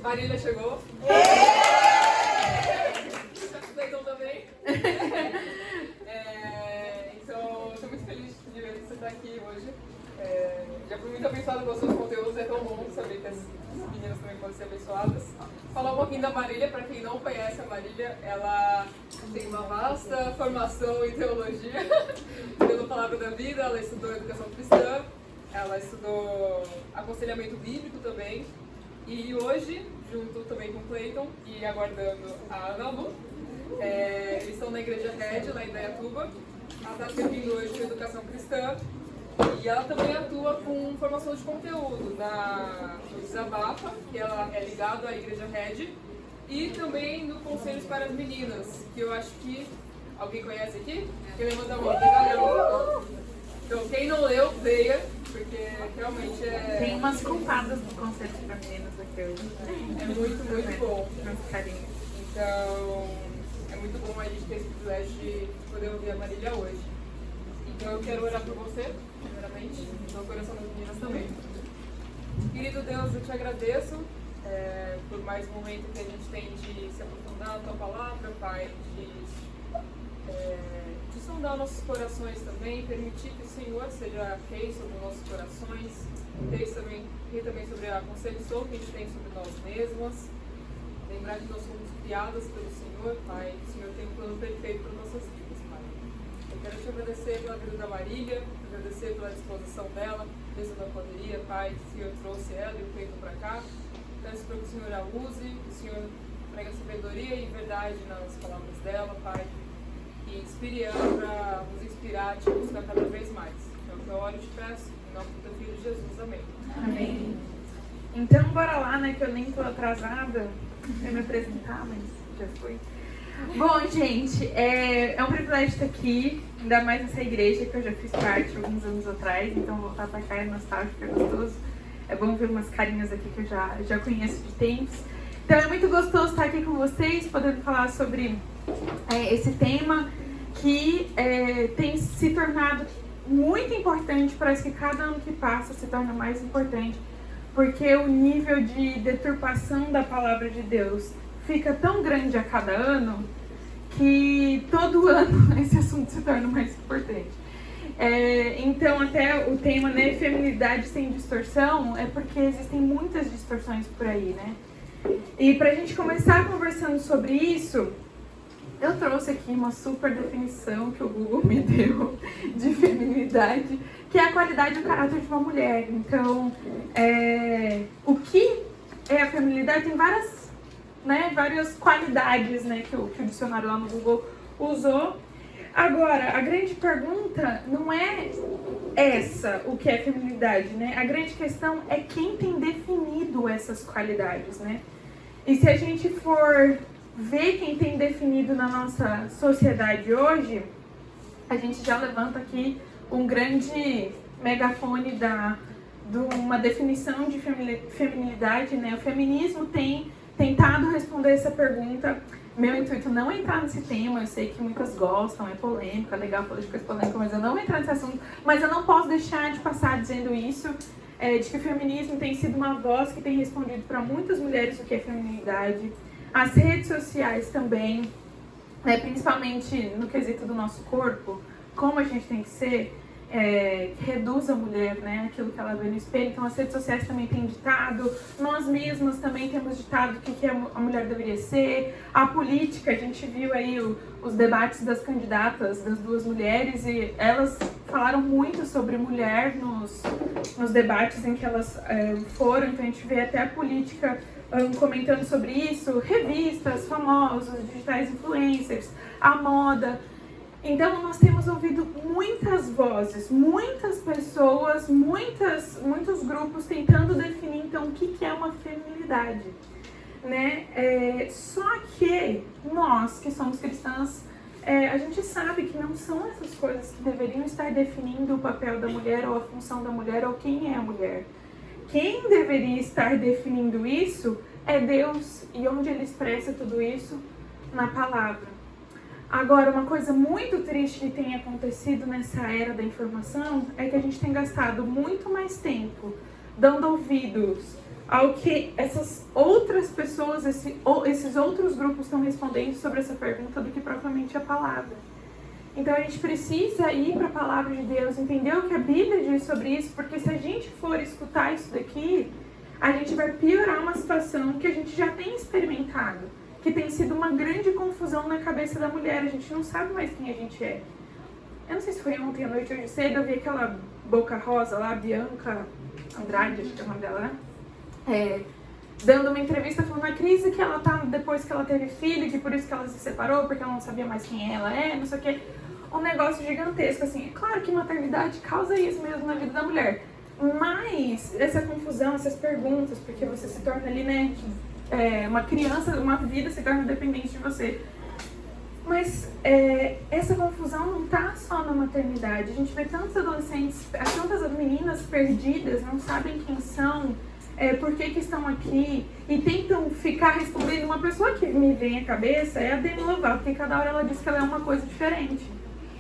Marília chegou. Cleiton também. Então, estou muito feliz de ver que você está aqui hoje. Já fui muito abençoada com os seus conteúdos, é tão bom saber que as meninas também podem ser abençoadas. Falar um pouquinho da Marília, para quem não conhece a Marília, ela tem uma vasta formação em teologia, pela Palavra da Vida, ela estudou educação cristã, ela estudou aconselhamento bíblico também, e hoje, junto também com o Cleiton e aguardando a Ana Lu, eles estão na Igreja Red, lá em Indaiatuba. Ela está servindo hoje com educação cristã. E ela também atua com formação de conteúdo no Desabafa, que ela é ligada à Igreja Red, e também no Conselhos para as Meninas, que eu acho que alguém conhece aqui? Quem levanta a mão? Tem galera. Então, quem não leu, leia, porque realmente é... Tem umas culpadas do Conselho para Meninas aqui hoje. É muito, muito bom. Muito carinho. Então, é muito bom a gente ter esse privilégio de poder ouvir a Marília hoje. Então, eu quero orar por você, primeiramente, no coração das meninas também. Querido Deus, eu te agradeço por mais um momento que a gente tem de se aprofundar na tua palavra, Pai, de sondar nossos corações também, permitir que o Senhor seja rei sobre os nossos corações, rei também sobre a concepção que a gente tem sobre nós mesmas. Lembrar que nós somos criadas pelo Senhor, Pai, que o Senhor tem um plano perfeito para nossas vidas, Pai. Eu quero te agradecer pela vida da Marília, agradecer pela disposição dela, mesmo na pandemia, Pai, que o Senhor trouxe ela e o Cleiton para cá. Peço para que o Senhor a use, que o Senhor pregue sabedoria e verdade nas palavras dela, Pai, e inspire ela para nos inspirar a te buscar cada vez mais. É o que eu oro e te peço, em nome do teu filho Jesus. Amém. Amém. Então, bora lá, né, que eu nem tô atrasada pra me apresentar, mas já fui. Bom, gente, é um privilégio estar aqui, ainda mais nessa igreja que eu já fiz parte alguns anos atrás, então voltar pra cá é nostálgico, é gostoso. É bom ver umas carinhas aqui que eu já conheço de tempos. Então é muito gostoso estar aqui com vocês, podendo falar sobre esse tema que tem se tornado muito importante, parece que cada ano que passa se torna mais importante, porque o nível de deturpação da palavra de Deus fica tão grande a cada ano que todo ano esse assunto se torna mais importante. Então até o tema, né, feminilidade sem distorção, é porque existem muitas distorções por aí, né? E pra gente começar conversando sobre isso, eu trouxe aqui uma super definição que o Google me deu de feminilidade, que é a qualidade e o caráter de uma mulher. Então, o que é a feminilidade? Tem várias qualidades, né, que o dicionário lá no Google usou. Agora, a grande pergunta não é essa, o que é feminilidade, né? A grande questão é quem tem definido essas qualidades, né? E se a gente for ver quem tem definido na nossa sociedade hoje, a gente já levanta aqui um grande megafone de uma definição de feminilidade, né? O feminismo tem tentado responder essa pergunta. Meu intuito não é entrar nesse tema, eu sei que muitas gostam, é polêmica, é legal falar de coisa polêmica, mas eu não vou entrar nesse assunto. Mas eu não posso deixar de passar dizendo isso, de que o feminismo tem sido uma voz que tem respondido para muitas mulheres o que é feminilidade. As redes sociais também, né, principalmente no quesito do nosso corpo, como a gente tem que ser, reduz a mulher, né, aquilo que ela vê no espelho. Então as redes sociais também têm ditado, nós mesmas também temos ditado o que a mulher deveria ser. A política, a gente viu aí os debates das candidatas, das duas mulheres, e elas falaram muito sobre mulher nos debates em que elas foram. Então a gente vê até a política comentando sobre isso, revistas, famosos, digitais influencers, a moda. Então nós temos ouvido muitas vozes, muitas pessoas, muitos grupos tentando definir então o que é uma feminilidade, né? Só que nós que somos cristãs, a gente sabe que não são essas coisas que deveriam estar definindo o papel da mulher ou a função da mulher ou quem é a mulher. Quem deveria estar definindo isso é Deus, e onde Ele expressa tudo isso? Na palavra. Agora, uma coisa muito triste que tem acontecido nessa era da informação é que a gente tem gastado muito mais tempo dando ouvidos ao que essas outras pessoas, esses outros grupos estão respondendo sobre essa pergunta do que propriamente a palavra. Então a gente precisa ir para a palavra de Deus, entender o que a Bíblia diz sobre isso, porque se a gente for escutar isso daqui, a gente vai piorar uma situação que a gente já tem experimentado, que tem sido uma grande confusão na cabeça da mulher. A gente não sabe mais quem a gente é. Eu não sei se foi ontem à noite, hoje cedo, eu vi aquela Boca Rosa lá, Bianca Andrade, acho que é o nome dela, né? Dando uma entrevista falando a crise que ela tá depois que ela teve filho, que por isso que ela se separou, porque ela não sabia mais quem ela é, não sei o que. Um negócio gigantesco, assim. É claro que maternidade causa isso mesmo na vida da mulher. Mas essa confusão, essas perguntas, porque você se torna ali, né, uma criança, uma vida se torna dependente de você. Mas essa confusão não está só na maternidade. A gente vê tantos adolescentes, tantas meninas perdidas, não sabem quem são, por que estão aqui, e tentam ficar respondendo. Uma pessoa que me vem à cabeça é a Demi Lovato, porque cada hora ela diz que ela é uma coisa diferente.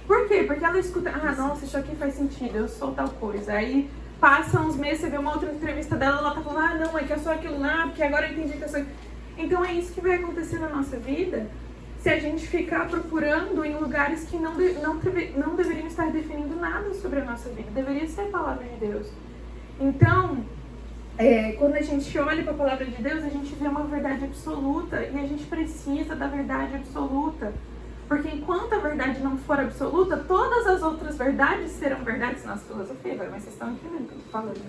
Por quê? Porque ela escuta, nossa, isso aqui faz sentido, eu sou tal coisa. Aí passa uns meses, você vê uma outra entrevista dela, ela tá falando, não, é que eu sou aquilo lá, porque agora eu entendi que eu sou... Então é isso que vai acontecer na nossa vida, se a gente ficar procurando em lugares que não deveriam estar definindo nada sobre a nossa vida. Deveria ser a palavra de Deus. Então, quando a gente olha para a palavra de Deus, a gente vê uma verdade absoluta, e a gente precisa da verdade absoluta. Porque enquanto a verdade não for absoluta, todas as outras verdades serão verdades. Nossa, filosofia agora, mas vocês estão entendendo o que eu estou falando,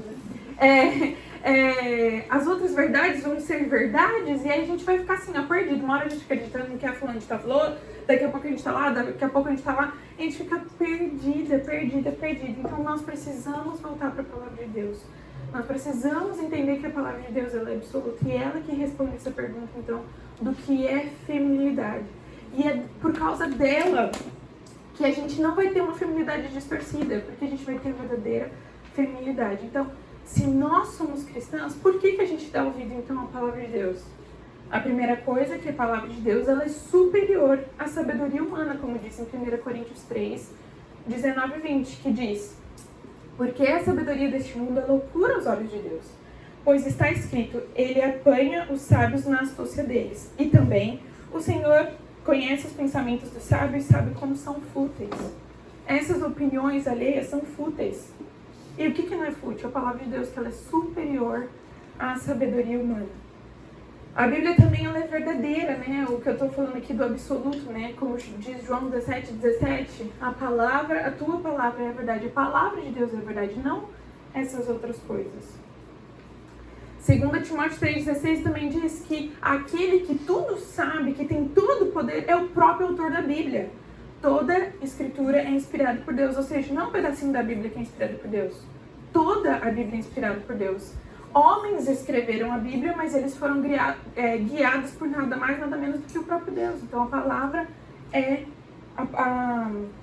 né? As outras verdades vão ser verdades, e aí a gente vai ficar assim, perdido. Uma hora a gente acreditando no que a fulana falou, daqui a pouco a gente está lá, daqui a pouco a gente está lá. A gente fica perdida. Então nós precisamos voltar para a palavra de Deus. Nós precisamos entender que a palavra de Deus ela é absoluta, e ela que responde essa pergunta, então, do que é feminilidade. E é por causa dela que a gente não vai ter uma feminilidade distorcida, porque a gente vai ter a verdadeira feminilidade. Então, se nós somos cristãs, por que a gente dá ouvido, então, à palavra de Deus? A primeira coisa é que a palavra de Deus ela é superior à sabedoria humana, como diz em 1 Coríntios 3, 19 e 20, que diz: porque a sabedoria deste mundo é loucura aos olhos de Deus, pois está escrito, ele apanha os sábios na astúcia deles. E também, o Senhor conhece os pensamentos dos sábios e sabe como são fúteis. Essas opiniões alheias são fúteis. E o que não é fútil? A palavra de Deus, que ela é superior à sabedoria humana. A Bíblia também ela é verdadeira, né? O que eu estou falando aqui do absoluto, né? Como diz João 17, a tua palavra é a verdade. A palavra de Deus é a verdade, não essas outras coisas. 2 Timóteo 3,16 também diz que aquele que tudo sabe, que tem todo o poder, é o próprio autor da Bíblia. Toda escritura é inspirada por Deus, ou seja, não é um pedacinho da Bíblia que é inspirado por Deus. Toda a Bíblia é inspirada por Deus. Homens escreveram a Bíblia, mas eles foram guiados por nada mais, nada menos do que o próprio Deus. Então a palavra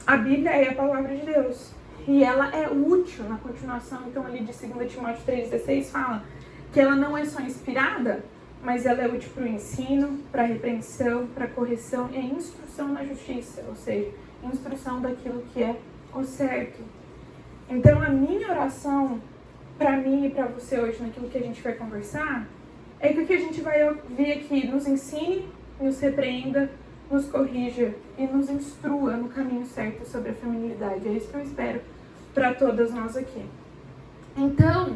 a Bíblia é a palavra de Deus. E ela é útil na continuação, então ali de 2 Timóteo 3,16 fala que ela não é só inspirada, mas ela é útil para o ensino, para a repreensão, para a correção e a instrução na justiça, ou seja, instrução daquilo que é o certo. Então a minha oração para mim e para você hoje, naquilo que a gente vai conversar, é que o que a gente vai ouvir aqui nos ensine, nos repreenda, nos corrija e nos instrua no caminho certo sobre a feminilidade. É isso que eu espero para todas nós aqui. Então,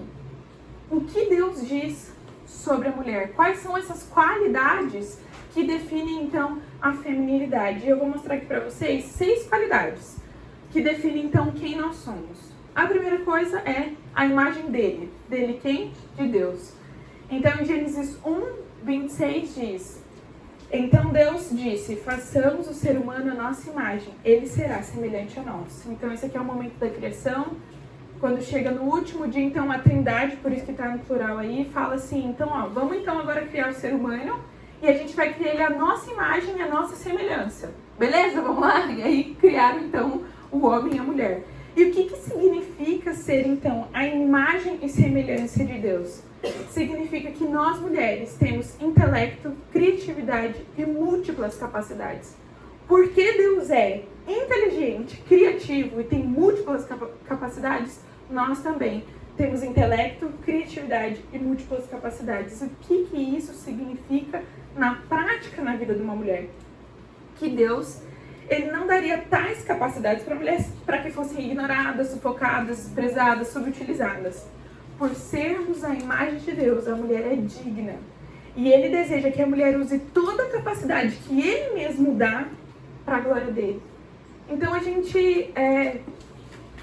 o que Deus diz sobre a mulher? Quais são essas qualidades que definem, então, a feminilidade? Eu vou mostrar aqui para vocês 6 qualidades que definem, então, quem nós somos. A primeira coisa é a imagem dele. Dele quem? De Deus. Então, em Gênesis 1:26 diz: então Deus disse, façamos o ser humano a nossa imagem, ele será semelhante a nós. Então, esse aqui é o momento da criação. Quando chega no último dia, então, a Trindade, por isso que está no plural aí, fala assim, então, vamos então agora criar o ser humano e a gente vai criar ele a nossa imagem e a nossa semelhança. Beleza? Vamos lá? E aí criaram, então, o homem e a mulher. E o que significa ser, então, a imagem e semelhança de Deus? Significa que nós, mulheres, temos intelecto, criatividade e múltiplas capacidades. Porque Deus é inteligente, criativo e tem múltiplas capacidades, nós também temos intelecto, criatividade e múltiplas capacidades. O que isso significa na prática na vida de uma mulher? Que Deus, Ele não daria tais capacidades para mulheres para que fossem ignoradas, sufocadas, desprezadas, subutilizadas. Por sermos a imagem de Deus, a mulher é digna. E Ele deseja que a mulher use toda a capacidade que Ele mesmo dá para a glória dele. Então a gente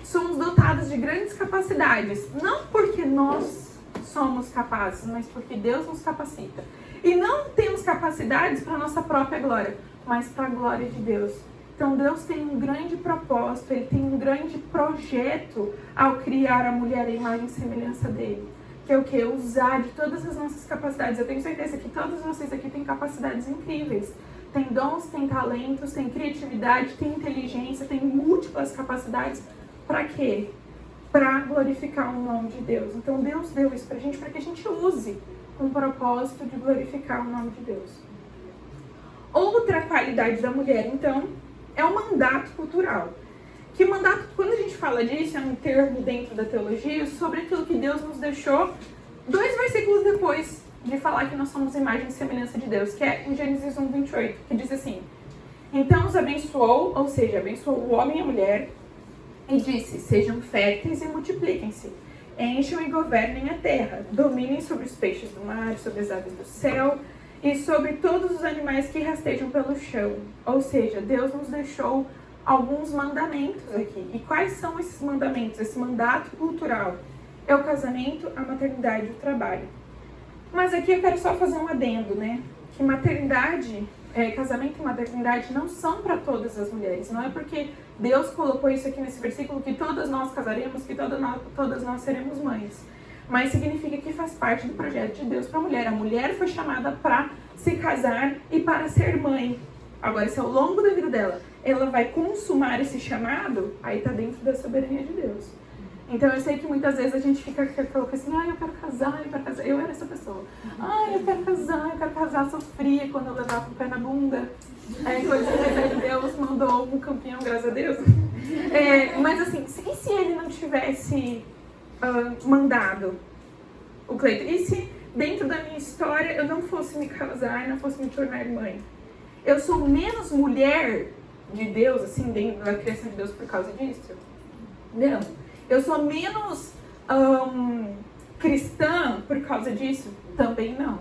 somos dotadas de grandes capacidades, não porque nós somos capazes, mas porque Deus nos capacita. E não temos capacidades para a nossa própria glória, mas para a glória de Deus. Então Deus tem um grande propósito, Ele tem um grande projeto ao criar a mulher à imagem e semelhança dele. Que é o quê? Usar de todas as nossas capacidades. Eu tenho certeza que todos vocês aqui têm capacidades incríveis. Tem dons, tem talentos, tem criatividade, tem inteligência, tem múltiplas capacidades. Para quê? Para glorificar o nome de Deus. Então Deus deu isso para que a gente use com o propósito de glorificar o nome de Deus. Outra qualidade da mulher, então, é o mandato cultural. Que mandato, quando a gente fala disso, é um termo dentro da teologia sobre aquilo que Deus nos deixou 2 versículos depois de falar que nós somos imagem e semelhança de Deus, que é em Gênesis 1:28, que diz assim: então os abençoou, ou seja, abençoou o homem e a mulher, e disse: sejam férteis e multipliquem-se, encham e governem a terra, dominem sobre os peixes do mar, sobre as aves do céu e sobre todos os animais que rastejam pelo chão. Ou seja, Deus nos deixou alguns mandamentos aqui. E quais são esses mandamentos? Esse mandato cultural é o casamento, a maternidade e o trabalho. Mas aqui eu quero só fazer um adendo, né? Que maternidade, casamento e maternidade não são para todas as mulheres. Não é porque Deus colocou isso aqui nesse versículo que todas nós casaremos, que todas nós seremos mães. Mas significa que faz parte do projeto de Deus para a mulher. A mulher foi chamada para se casar e para ser mãe. Agora, se ao longo da vida dela, ela vai consumar esse chamado, aí está dentro da soberania de Deus. Então eu sei que muitas vezes a gente fica com aquela coisa assim: eu quero casar, eu quero casar. Eu era essa pessoa. Eu quero casar, sofria quando eu levava o pé na bunda. Aí Deus mandou um campeão, graças a Deus. Mas assim, e se ele não tivesse mandado o Cleiton? E se dentro da minha história eu não fosse me casar, não fosse me tornar mãe? Eu sou menos mulher de Deus, assim, dentro da criação de Deus por causa disso? Não. Eu sou menos cristã por causa disso? Também não.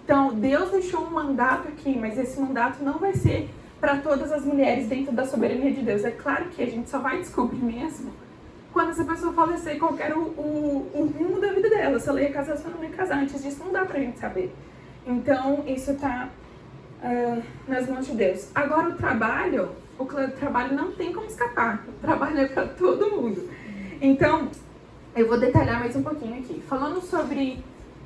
Então, Deus deixou um mandato aqui, mas esse mandato não vai ser para todas as mulheres dentro da soberania de Deus. É claro que a gente só vai descobrir mesmo quando essa pessoa falecer, qual era o rumo da vida dela. Se ela ia casar, se ela não ia casar. Antes disso, não dá pra gente saber. Então, isso tá nas mãos de Deus. Agora, o trabalho não tem como escapar. O trabalho é para todo mundo. Então, eu vou detalhar mais um pouquinho aqui. Falando sobre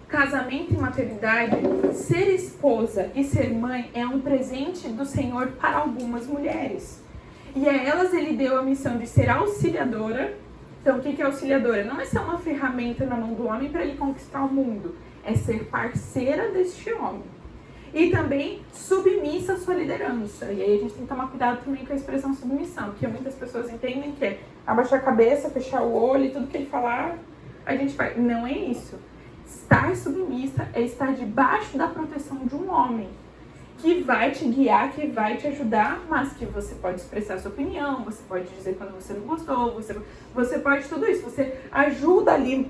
casamento e maternidade, ser esposa e ser mãe é um presente do Senhor para algumas mulheres. E a elas Ele deu a missão de ser auxiliadora. Então, o que é auxiliadora? Não é ser uma ferramenta na mão do homem para ele conquistar o mundo. É ser parceira deste homem. E também submissa à sua liderança. E aí a gente tem que tomar cuidado também com a expressão submissão, porque muitas pessoas entendem que é abaixar a cabeça, fechar o olho e tudo que ele falar, a gente vai. Não é isso. Estar submissa é estar debaixo da proteção de um homem que vai te guiar, que vai te ajudar, mas que você pode expressar sua opinião, você pode dizer quando você não gostou, você pode tudo isso, você ajuda ali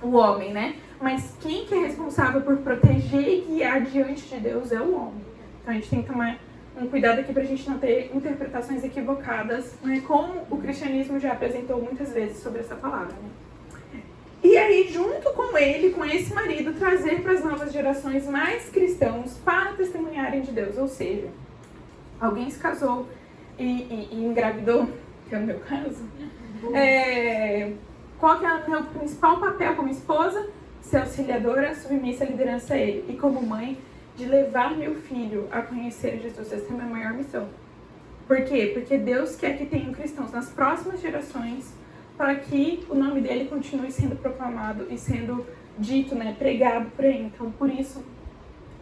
o homem, né? Mas quem que é responsável por proteger e guiar diante de Deus é o homem. Então a gente tem que tomar um cuidado aqui pra gente não ter interpretações equivocadas, né? Como o cristianismo já apresentou muitas vezes sobre essa palavra, né? E aí, junto com ele, com esse marido, trazer para as novas gerações mais cristãos para testemunharem de Deus. Ou seja, alguém se casou e engravidou, que é o meu caso. Qual que é o meu principal papel como esposa? Ser auxiliadora, submissa à liderança a ele. E como mãe, de levar meu filho a conhecer Jesus. Essa é a minha maior missão. Por quê? Porque Deus quer que tenham cristãos nas próximas gerações para que o nome dele continue sendo proclamado e sendo dito, né, pregado por ele. Então, por isso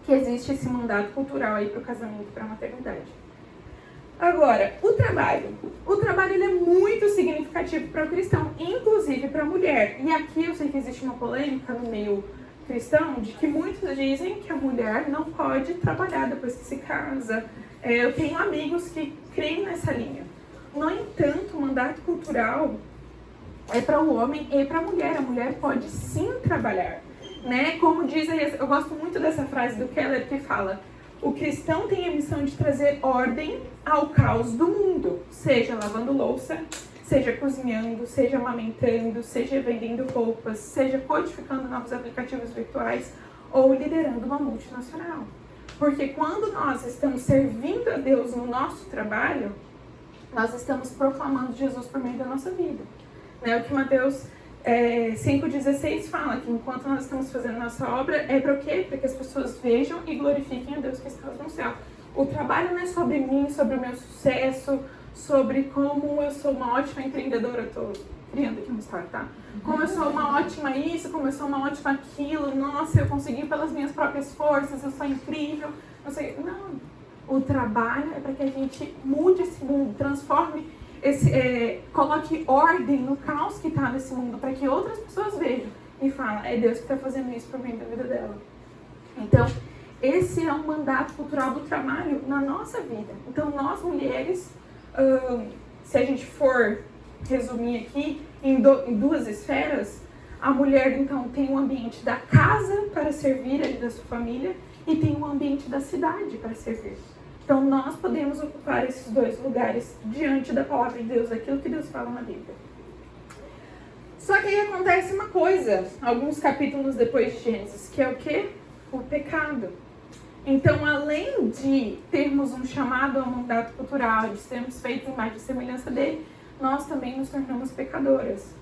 que existe esse mandato cultural aí para o casamento e para a maternidade. Agora, o trabalho. O trabalho ele é muito significativo para o cristão, inclusive para a mulher. E aqui eu sei que existe uma polêmica no meio cristão de que muitos dizem que a mulher não pode trabalhar depois que se casa. Eu tenho amigos que creem nessa linha. No entanto, o mandato cultural é para o homem e para a mulher. A mulher pode sim trabalhar, né? Como diz, eu gosto muito dessa frase do Keller que fala: o cristão tem a missão de trazer ordem ao caos do mundo, seja lavando louça, seja cozinhando, seja amamentando, seja vendendo roupas, seja codificando novos aplicativos virtuais ou liderando uma multinacional. Porque quando nós estamos servindo a Deus no nosso trabalho, nós estamos proclamando Jesus por meio da nossa vida. Né? O que Mateus 5,16 fala, que enquanto nós estamos fazendo nossa obra, é para o quê? Para que as pessoas vejam e glorifiquem a Deus que está no céu. O trabalho não é sobre mim, sobre o meu sucesso, sobre como eu sou uma ótima empreendedora. Estou criando aqui uma história, tá? Como eu sou uma ótima isso, como eu sou uma ótima aquilo. Nossa, eu consegui pelas minhas próprias forças, eu sou incrível. Não sei. Não. O trabalho é para que a gente mude esse mundo, transforme, coloque ordem no caos que está nesse mundo, para que outras pessoas vejam e falem: é Deus que está fazendo isso por meio da vida dela. Então, esse é um mandato cultural do trabalho na nossa vida. Então, nós mulheres, se a gente for resumir aqui em duas esferas, a mulher então tem um ambiente da casa para servir ali da sua família e tem um ambiente da cidade para servir. Então nós podemos ocupar esses dois lugares diante da palavra de Deus, aquilo que Deus fala na Bíblia. Só que aí acontece uma coisa, alguns capítulos depois de Gênesis, que é o quê? O pecado. Então, além de termos um chamado ao mandato cultural, de sermos feitos em imagem e semelhança dele, nós também nos tornamos pecadoras.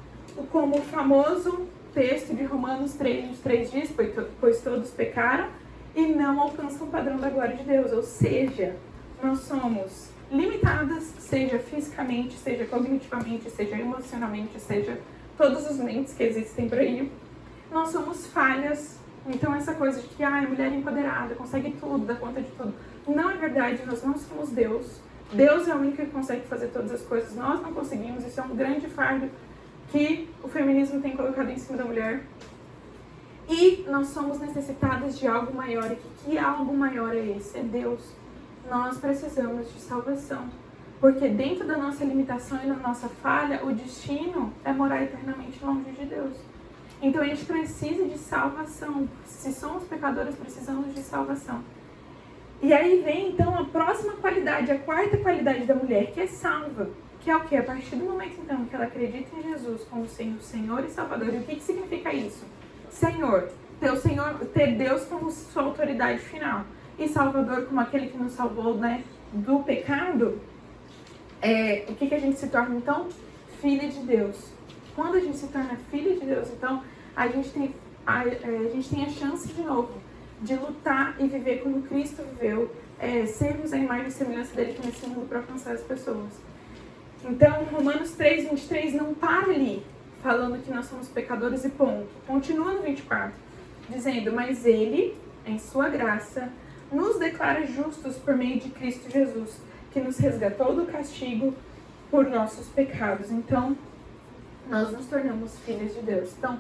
Como o famoso texto de Romanos 3:23 diz: pois todos pecaram e não alcançam o padrão da glória de Deus. Ou seja, nós somos limitadas, seja fisicamente, seja cognitivamente, seja emocionalmente, seja todos os mentes que existem por aí. Nós somos falhas. Então essa coisa de que a mulher empoderada consegue tudo, dá conta de tudo. Não é verdade, nós não somos Deus. Deus é o único que consegue fazer todas as coisas. Nós não conseguimos, isso é um grande fardo que o feminismo tem colocado em cima da mulher. E nós somos necessitadas de algo maior. E que algo maior é esse? É Deus. Nós precisamos de salvação. Porque dentro da nossa limitação e da nossa falha, o destino é morar eternamente longe de Deus. Então a gente precisa de salvação. Se somos pecadores, precisamos de salvação. E aí vem então a próxima qualidade, a quarta qualidade da mulher, que é salva. Que é o quê? A partir do momento então que ela acredita em Jesus como sendo Senhor e Salvador. E o que significa isso? Senhor, ter Deus como sua autoridade final e Salvador como aquele que nos salvou, né, do pecado. O que a gente se torna então? Filha de Deus. Quando a gente se torna filha de Deus, então a gente tem a chance de novo de lutar e viver como Cristo viveu, sermos a imagem e semelhança dele aqui nesse mundo para alcançar as pessoas. Então, Romanos 3:23 não para ali, falando que nós somos pecadores e ponto. Continua no 24, dizendo: mas ele, em sua graça, nos declara justos por meio de Cristo Jesus, que nos resgatou do castigo por nossos pecados. Então, nós nos tornamos filhas de Deus. Então,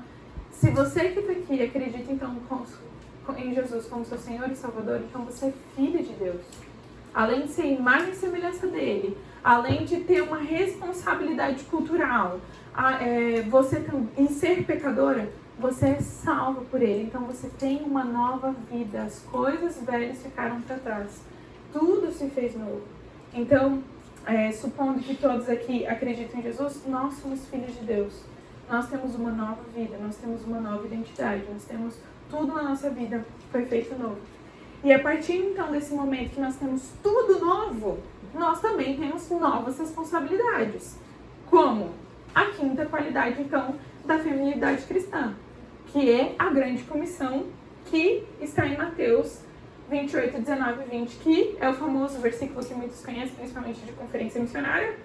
se você que está aqui acredita então em Jesus como seu Senhor e Salvador, então você é filha de Deus. Além de ser imagem e semelhança dele, além de ter uma responsabilidade cultural, em ser pecadora, você é salva por ele. Então você tem uma nova vida. As coisas velhas ficaram para trás. Tudo se fez novo. Então, supondo que todos aqui acreditam em Jesus, nós somos filhos de Deus. Nós temos uma nova vida, nós temos uma nova identidade, nós temos tudo na nossa vida foi feito novo. E a partir então desse momento que nós temos tudo novo, nós também temos novas responsabilidades. Como? A quinta qualidade então da feminilidade cristã, que é a grande comissão que está em Mateus 28, 19 e 20, que é o famoso versículo que muitos conhecem, principalmente de conferência missionária,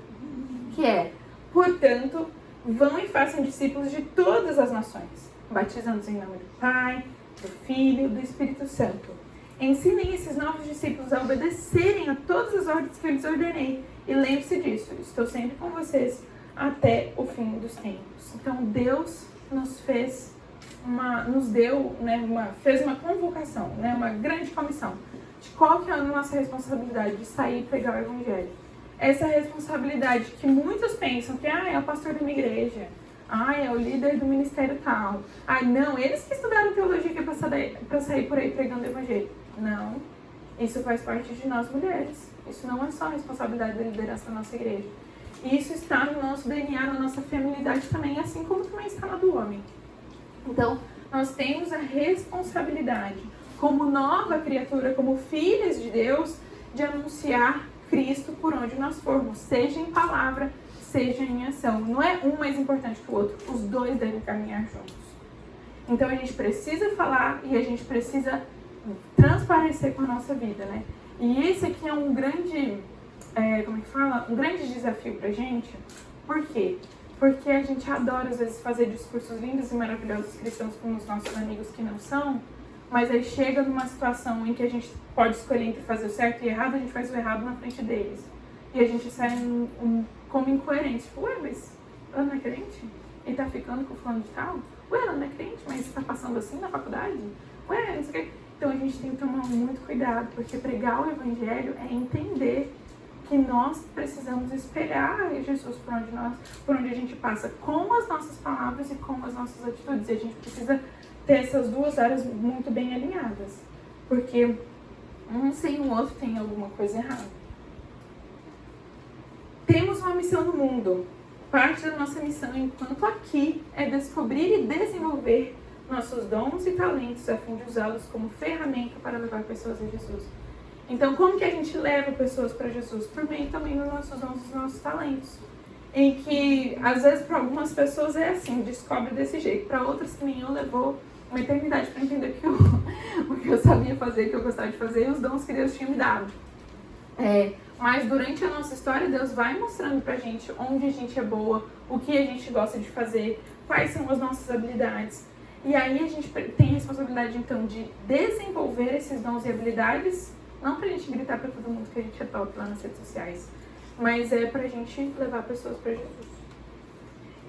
que é: portanto, vão e façam discípulos de todas as nações, batizando-os em nome do Pai, do Filho e do Espírito Santo, Ensinem esses novos discípulos a obedecerem a todas as ordens que eu lhes ordenei. E lembre-se disso, estou sempre com vocês até o fim dos tempos. Então Deus fez uma convocação, né, uma grande comissão de qual que é a nossa responsabilidade de sair e pregar o evangelho. Essa responsabilidade que muitos pensam que é o pastor de uma igreja, é o líder do ministério tal. Não, eles que estudaram teologia que é para sair por aí pregando o evangelho. Não, isso faz parte de nós mulheres. Isso não é só a responsabilidade da liderança da nossa igreja. Isso está no nosso DNA, na nossa feminilidade também, assim como também está na do homem. Então, nós temos a responsabilidade, como nova criatura, como filhas de Deus, de anunciar Cristo por onde nós formos, seja em palavra, seja em ação. Não é um mais importante que o outro, os dois devem caminhar juntos. Então a gente precisa falar e a gente precisa transparecer com a nossa vida, né? E esse aqui é um grande, um grande desafio pra gente. Por quê? Porque a gente adora às vezes fazer discursos lindos e maravilhosos cristãos com os nossos amigos que não são, mas aí chega numa situação em que a gente pode escolher entre fazer o certo e o errado, a gente faz o errado na frente deles. E a gente sai como incoerente. Tipo, mas ela não é crente? Ele tá ficando com o fulano de tal? Ela não é crente, mas tá passando assim na faculdade? Não sei o quê. Então a gente tem que tomar muito cuidado, porque pregar o evangelho é entender que nós precisamos espelhar Jesus por onde a gente passa, com as nossas palavras e com as nossas atitudes. E a gente precisa ter essas duas áreas muito bem alinhadas, porque um sem o outro tem alguma coisa errada. Temos uma missão no mundo. Parte da nossa missão enquanto aqui é descobrir e desenvolver nossos dons e talentos a fim de usá-los como ferramenta para levar pessoas a Jesus. Então, como que a gente leva pessoas para Jesus? Por meio também dos nossos dons e dos nossos talentos. Em que, às vezes, para algumas pessoas é assim, descobre desse jeito. Para outras, que nem eu, levou uma eternidade para entender o que eu sabia fazer, o que eu gostava de fazer e os dons que Deus tinha me dado. Mas durante a nossa história, Deus vai mostrando pra gente onde a gente é boa, o que a gente gosta de fazer, quais são as nossas habilidades. E aí a gente tem a responsabilidade, então, de desenvolver esses dons e habilidades, não pra gente gritar pra todo mundo que a gente é top lá nas redes sociais, mas é pra gente levar pessoas pra Jesus.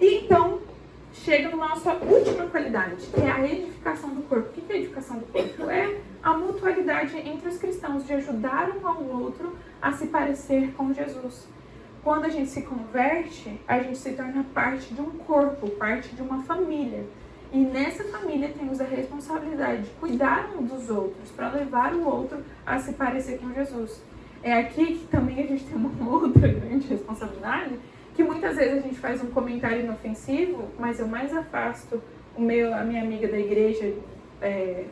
E então, chega na nossa última qualidade, que é a edificação do corpo. O que é a edificação do corpo? É a mutualidade entre os cristãos, de ajudar um ao outro a se parecer com Jesus. Quando a gente se converte, a gente se torna parte de um corpo, parte de uma família. E nessa família temos a responsabilidade de cuidar um dos outros, para levar o outro a se parecer com Jesus. É aqui que também a gente tem uma outra grande responsabilidade, que muitas vezes a gente faz um comentário inofensivo, mas eu mais afasto a minha amiga da igreja,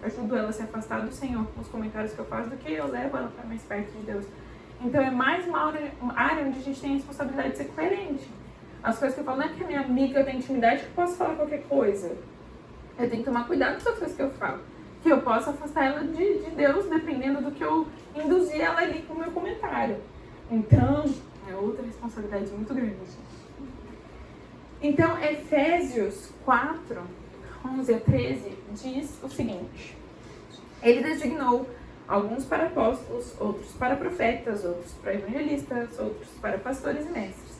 ajudo ela a se afastar do Senhor com os comentários que eu faço, do que eu levo ela para mais perto de Deus. Então é mais uma área onde a gente tem a responsabilidade de ser coerente. As coisas que eu falo, não é que a minha amiga tem intimidade que eu posso falar qualquer coisa. Eu tenho que tomar cuidado com as coisas que eu falo. Que eu posso afastar ela de Deus, dependendo do que eu induzir ela ali com o meu comentário. Então, é outra responsabilidade muito grande. Então, Efésios 4, 11 a 13, diz o seguinte: Ele designou alguns para apóstolos, outros para profetas, outros para evangelistas, outros para pastores e mestres.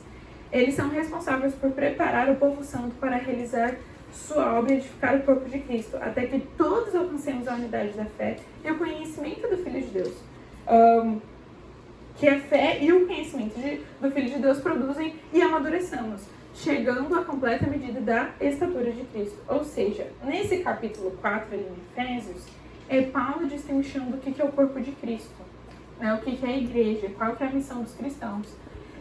Eles são responsáveis por preparar o povo santo para realizar sua obra e edificar o corpo de Cristo, até que todos alcancemos a unidade da fé e o conhecimento do Filho de Deus. Que a fé e o conhecimento do Filho de Deus produzem e amadureçamos, chegando à completa medida da estatura de Cristo. Ou seja, nesse capítulo 4 ali em Efésios, Paulo destrinchando o que é o corpo de Cristo, né? O que é a igreja, qual que é a missão dos cristãos.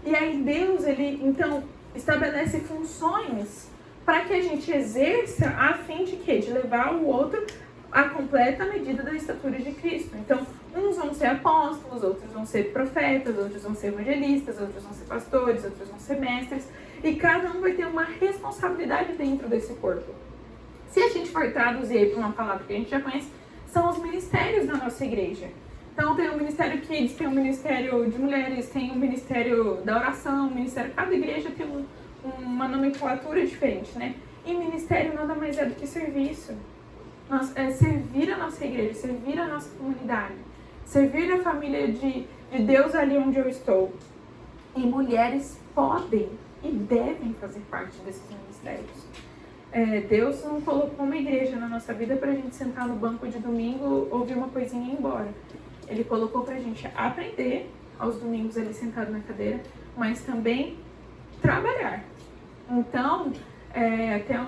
E aí Deus, ele então estabelece funções para que a gente exerça a fim de quê? De levar o outro à completa medida da estatura de Cristo. Então, uns vão ser apóstolos, outros vão ser profetas, outros vão ser evangelistas, outros vão ser pastores, outros vão ser mestres, e cada um vai ter uma responsabilidade dentro desse corpo. Se a gente for traduzir para uma palavra que a gente já conhece, são os ministérios da nossa igreja. Então, tem o Ministério Kids, tem o Ministério de Mulheres, tem o Ministério da Oração, o Ministério... Cada igreja tem uma nomenclatura diferente, né? E ministério nada mais é do que serviço. servir a nossa igreja, servir a nossa comunidade, servir a família de Deus ali onde eu estou. E mulheres podem e devem fazer parte desses ministérios. Deus não colocou uma igreja na nossa vida para a gente sentar no banco de domingo, ouvir uma coisinha e ir embora. Ele colocou para a gente aprender aos domingos ali sentado na cadeira, mas também trabalhar. Então, até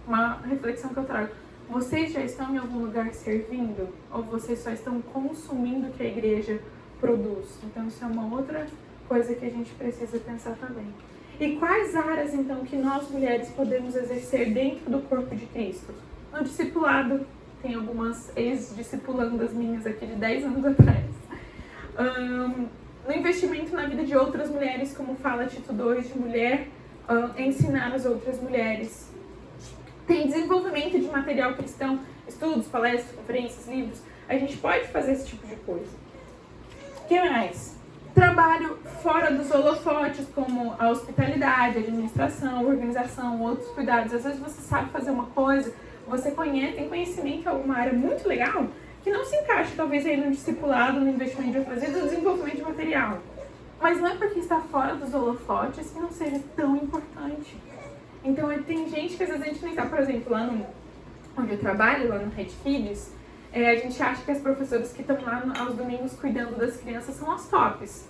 uma reflexão que eu trago. Vocês já estão em algum lugar servindo? Ou vocês só estão consumindo o que a igreja produz? Então, isso é uma outra coisa que a gente precisa pensar também. E quais áreas, então, que nós mulheres podemos exercer dentro do corpo de Cristo? No discipulado, tem algumas ex-discipulandas minhas aqui de 10 anos atrás. No investimento na vida de outras mulheres, como fala Tito 2, de mulher, ensinar as outras mulheres. Tem desenvolvimento de material cristão, estudos, palestras, conferências, livros. A gente pode fazer esse tipo de coisa. O que mais? Trabalho fora dos holofotes, como a hospitalidade, a administração, a organização, outros cuidados. Às vezes você sabe fazer uma coisa, você tem conhecimento em alguma área muito legal, que não se encaixa talvez aí no discipulado, no investimento de outras vezes, no desenvolvimento de material. Mas não é porque está fora dos holofotes que não seja tão importante. Então tem gente que às vezes a gente nem sabe, por exemplo, lá onde eu trabalho, lá no Red Kids, a gente acha que as professoras que estão lá aos domingos cuidando das crianças são as tops.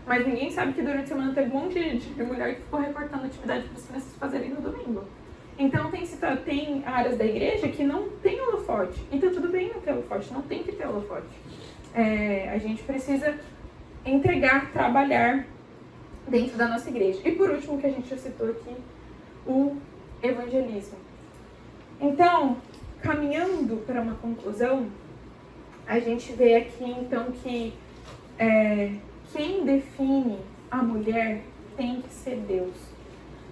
Mas ninguém sabe que durante a semana tem um monte de mulher que ficou recortando atividade para as crianças fazerem no domingo. Então tem áreas da igreja que não tem holofote. E tá tudo bem não ter holofote, não tem que ter holofote. A gente precisa entregar, trabalhar dentro da nossa igreja. E por último, que a gente já citou aqui, o evangelismo. Então, caminhando para uma conclusão, a gente vê aqui então que quem define a mulher tem que ser Deus.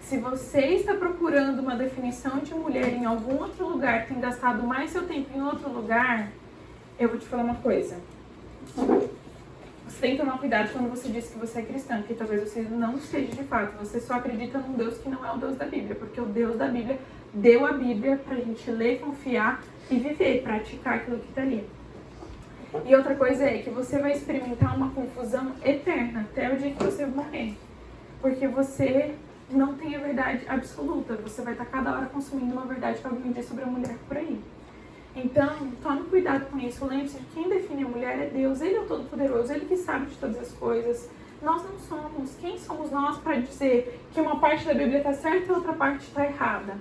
Se você está procurando uma definição de mulher em algum outro lugar, tem gastado mais seu tempo em outro lugar, eu vou te falar uma coisa. Você tem que tomar cuidado quando você diz que você é cristã, porque talvez você não seja de fato. Você só acredita num Deus que não é o Deus da Bíblia, porque o Deus da Bíblia deu a Bíblia pra gente ler, confiar e viver, praticar aquilo que está ali. E outra coisa é que você vai experimentar uma confusão eterna até o dia que você morrer. Porque você não tem a verdade absoluta. Você vai estar cada hora consumindo uma verdade que alguém diz sobre a mulher por aí. Então, tome cuidado com isso. Lembre-se de que quem define a mulher é Deus. Ele é o Todo-Poderoso, Ele que sabe de todas as coisas. Nós não somos. Quem somos nós para dizer que uma parte da Bíblia está certa e a outra parte está errada?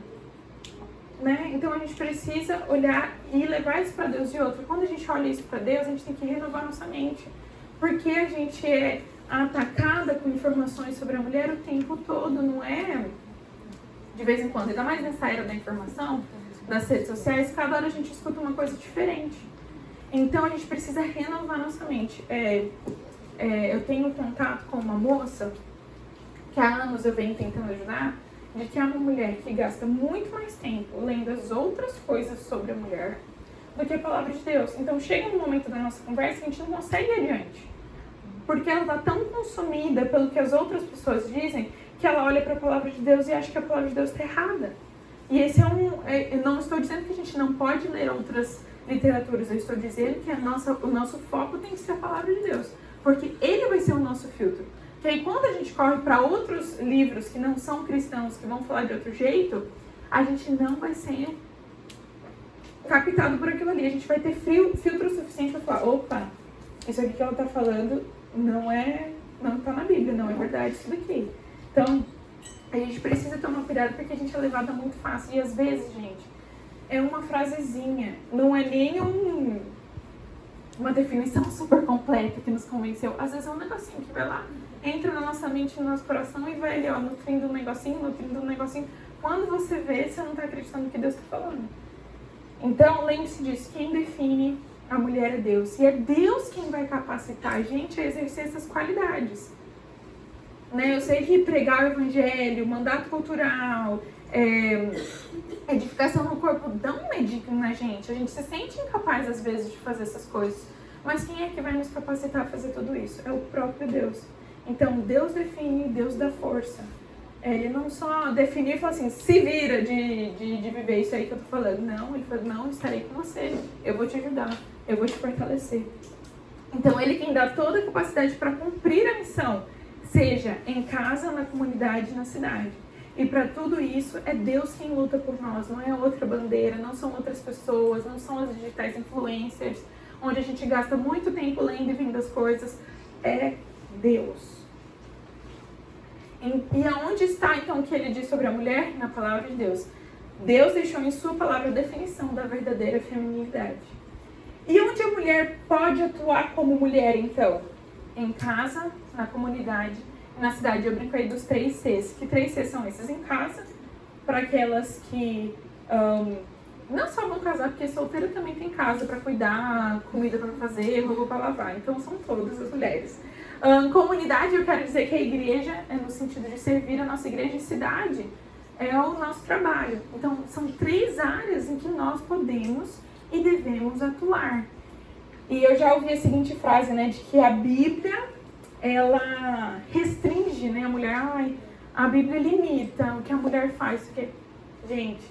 Né? Então a gente precisa olhar e levar isso para Deus. E outra, quando a gente olha isso para Deus, a gente tem que renovar nossa mente. Porque a gente é atacada com informações sobre a mulher o tempo todo, não é de vez em quando. Ainda mais nessa era da informação, das redes sociais, cada hora a gente escuta uma coisa diferente. Então a gente precisa renovar nossa mente. Eu tenho contato com uma moça que há anos eu venho tentando ajudar, de que é uma mulher que gasta muito mais tempo lendo as outras coisas sobre a mulher do que a palavra de Deus. Então chega um momento da nossa conversa que a gente não consegue ir adiante. Porque ela está tão consumida pelo que as outras pessoas dizem, que ela olha para a palavra de Deus e acha que a palavra de Deus está errada. E esse eu não estou dizendo que a gente não pode ler outras literaturas, eu estou dizendo que o nosso foco tem que ser a palavra de Deus. Porque ele vai ser o nosso filtro. Que aí quando a gente corre para outros livros que não são cristãos, que vão falar de outro jeito, a gente não vai ser captado por aquilo ali. A gente vai ter filtro suficiente para falar, opa, isso aqui que ela está falando não está na Bíblia, não é verdade isso daqui. Então, a gente precisa tomar cuidado porque a gente é levada muito fácil. E às vezes, gente, é uma frasezinha, não é nem uma definição super completa que nos convenceu. Às vezes é um negocinho que vai lá, entra na nossa mente, no nosso coração e vai ali, ó, nutrindo um negocinho. Quando você vê, você não está acreditando no que Deus está falando. Então, lembre-se disso, quem define a mulher é Deus. E é Deus quem vai capacitar a gente a exercer essas qualidades. Né? Eu sei que pregar o evangelho, mandato cultural, edificação no corpo dão um medicam na gente. A gente se sente incapaz às vezes de fazer essas coisas. Mas quem é que vai nos capacitar a fazer tudo isso? É o próprio Deus. Então Deus define, Deus dá força. Ele não só definiu e falou assim, se vira de viver isso aí que eu tô falando. Não, ele falou, não, estarei com você, eu vou te ajudar, eu vou te fortalecer. Então, ele quem dá toda a capacidade para cumprir a missão, seja em casa, na comunidade, na cidade. E para tudo isso, é Deus quem luta por nós, não é outra bandeira, não são outras pessoas, não são as digitais influencers, onde a gente gasta muito tempo lendo e vendo as coisas. É Deus. E aonde está, então, o que ele diz sobre a mulher? Na palavra de Deus. Deus deixou em sua palavra a definição da verdadeira feminilidade. E onde a mulher pode atuar como mulher, então? Em casa, na comunidade, na cidade. Eu brinco aí dos 3 Cs. Que 3 Cs são esses? Em casa, para aquelas que não só vão casar, porque solteira também tem casa para cuidar, comida para fazer, roupa para lavar. Então, são todas as mulheres. Comunidade, eu quero dizer que a igreja é no sentido de servir a nossa igreja, e cidade é o nosso trabalho. Então, são 3 áreas em que nós podemos e devemos atuar. E eu já ouvi a seguinte frase, né, de que a Bíblia, ela restringe, né, a mulher, a Bíblia limita o que a mulher faz. Porque, gente,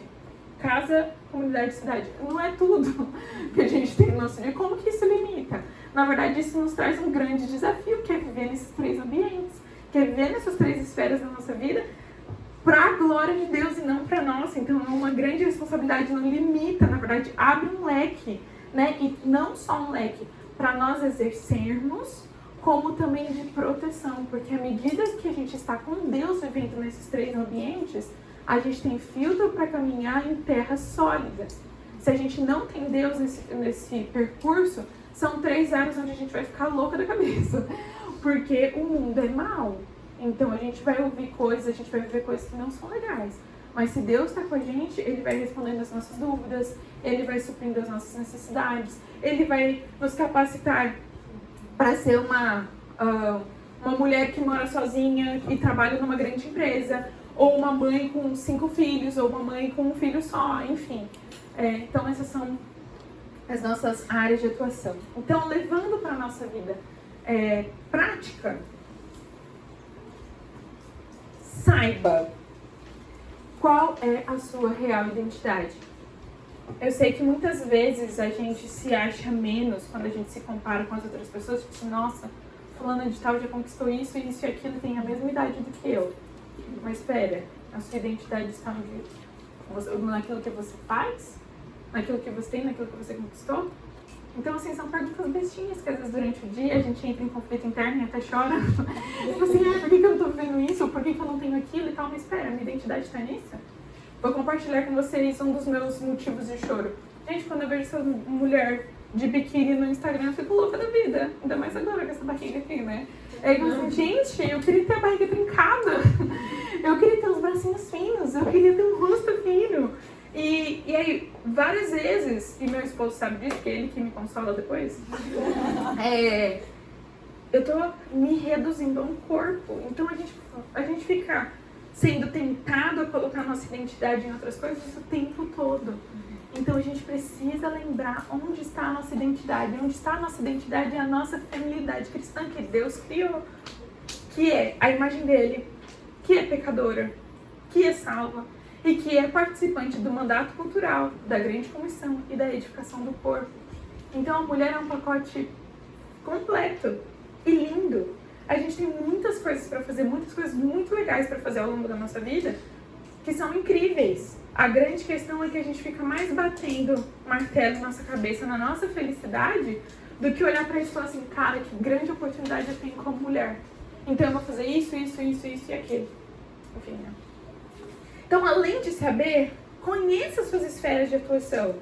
casa, comunidade, cidade, não é tudo que a gente tem no nosso dia. Como que isso limita? Na verdade, isso nos traz um grande desafio, que é viver nesses 3 ambientes, que é viver nessas 3 esferas da nossa vida para a glória de Deus e não para nossa. Então, é uma grande responsabilidade, não limita, na verdade, abre um leque, né? E não só um leque para nós exercermos, como também de proteção, porque à medida que a gente está com Deus vivendo nesses 3 ambientes, a gente tem filtro para caminhar em terra sólida. Se a gente não tem Deus nesse percurso, são 3 áreas onde a gente vai ficar louca da cabeça, porque o mundo é mau. Então a gente vai ouvir coisas, a gente vai viver coisas que não são legais. Mas se Deus está com a gente, Ele vai respondendo as nossas dúvidas, Ele vai suprindo as nossas necessidades, Ele vai nos capacitar para ser uma mulher que mora sozinha e trabalha numa grande empresa, ou uma mãe com 5 filhos, ou uma mãe com um filho só, enfim. Então essas são as nossas áreas de atuação. Então, levando para a nossa vida prática, saiba qual é a sua real identidade. Eu sei que muitas vezes a gente se acha menos quando a gente se compara com as outras pessoas, tipo assim, nossa, fulana de tal já conquistou isso e aquilo, tem a mesma idade do que eu. Mas espera, a sua identidade está naquilo que você faz? Naquilo que você tem, naquilo que você conquistou? Então, assim, são perguntas bestinhas que às vezes durante o dia a gente entra em conflito interno e até chora. Tipo assim, por que eu não tô vivendo isso? Por que eu não tenho aquilo e tal? Mas espera, minha identidade está nisso? Vou compartilhar com vocês um dos meus motivos de choro. Gente, quando eu vejo essa mulher de biquíni no Instagram, eu fico louca da vida. Ainda mais agora com essa barriga aqui, né? É que assim, gente, eu queria ter a barriga trincada. Eu queria ter os bracinhos finos. Eu queria ter um rosto fino. E aí, várias vezes, e meu esposo sabe disso, que é ele que me consola depois, eu tô me reduzindo a um corpo. Então a gente fica sendo tentado a colocar nossa identidade em outras coisas o tempo todo. Então a gente precisa lembrar onde está a nossa identidade. Onde está a nossa identidade é a nossa feminilidade cristã que Deus criou, que é a imagem dele, que é pecadora, que é salva, e que é participante do mandato cultural, da grande comissão e da edificação do corpo. Então a mulher é um pacote completo e lindo. A gente tem muitas coisas para fazer, muitas coisas muito legais para fazer ao longo da nossa vida, que são incríveis. A grande questão é que a gente fica mais batendo martelo na nossa cabeça, na nossa felicidade, do que olhar para isso e falar assim, cara, que grande oportunidade eu tenho como mulher. Então eu vou fazer isso, isso, isso, isso e aquilo. Enfim, né? Então, além de saber, conheça as suas esferas de atuação.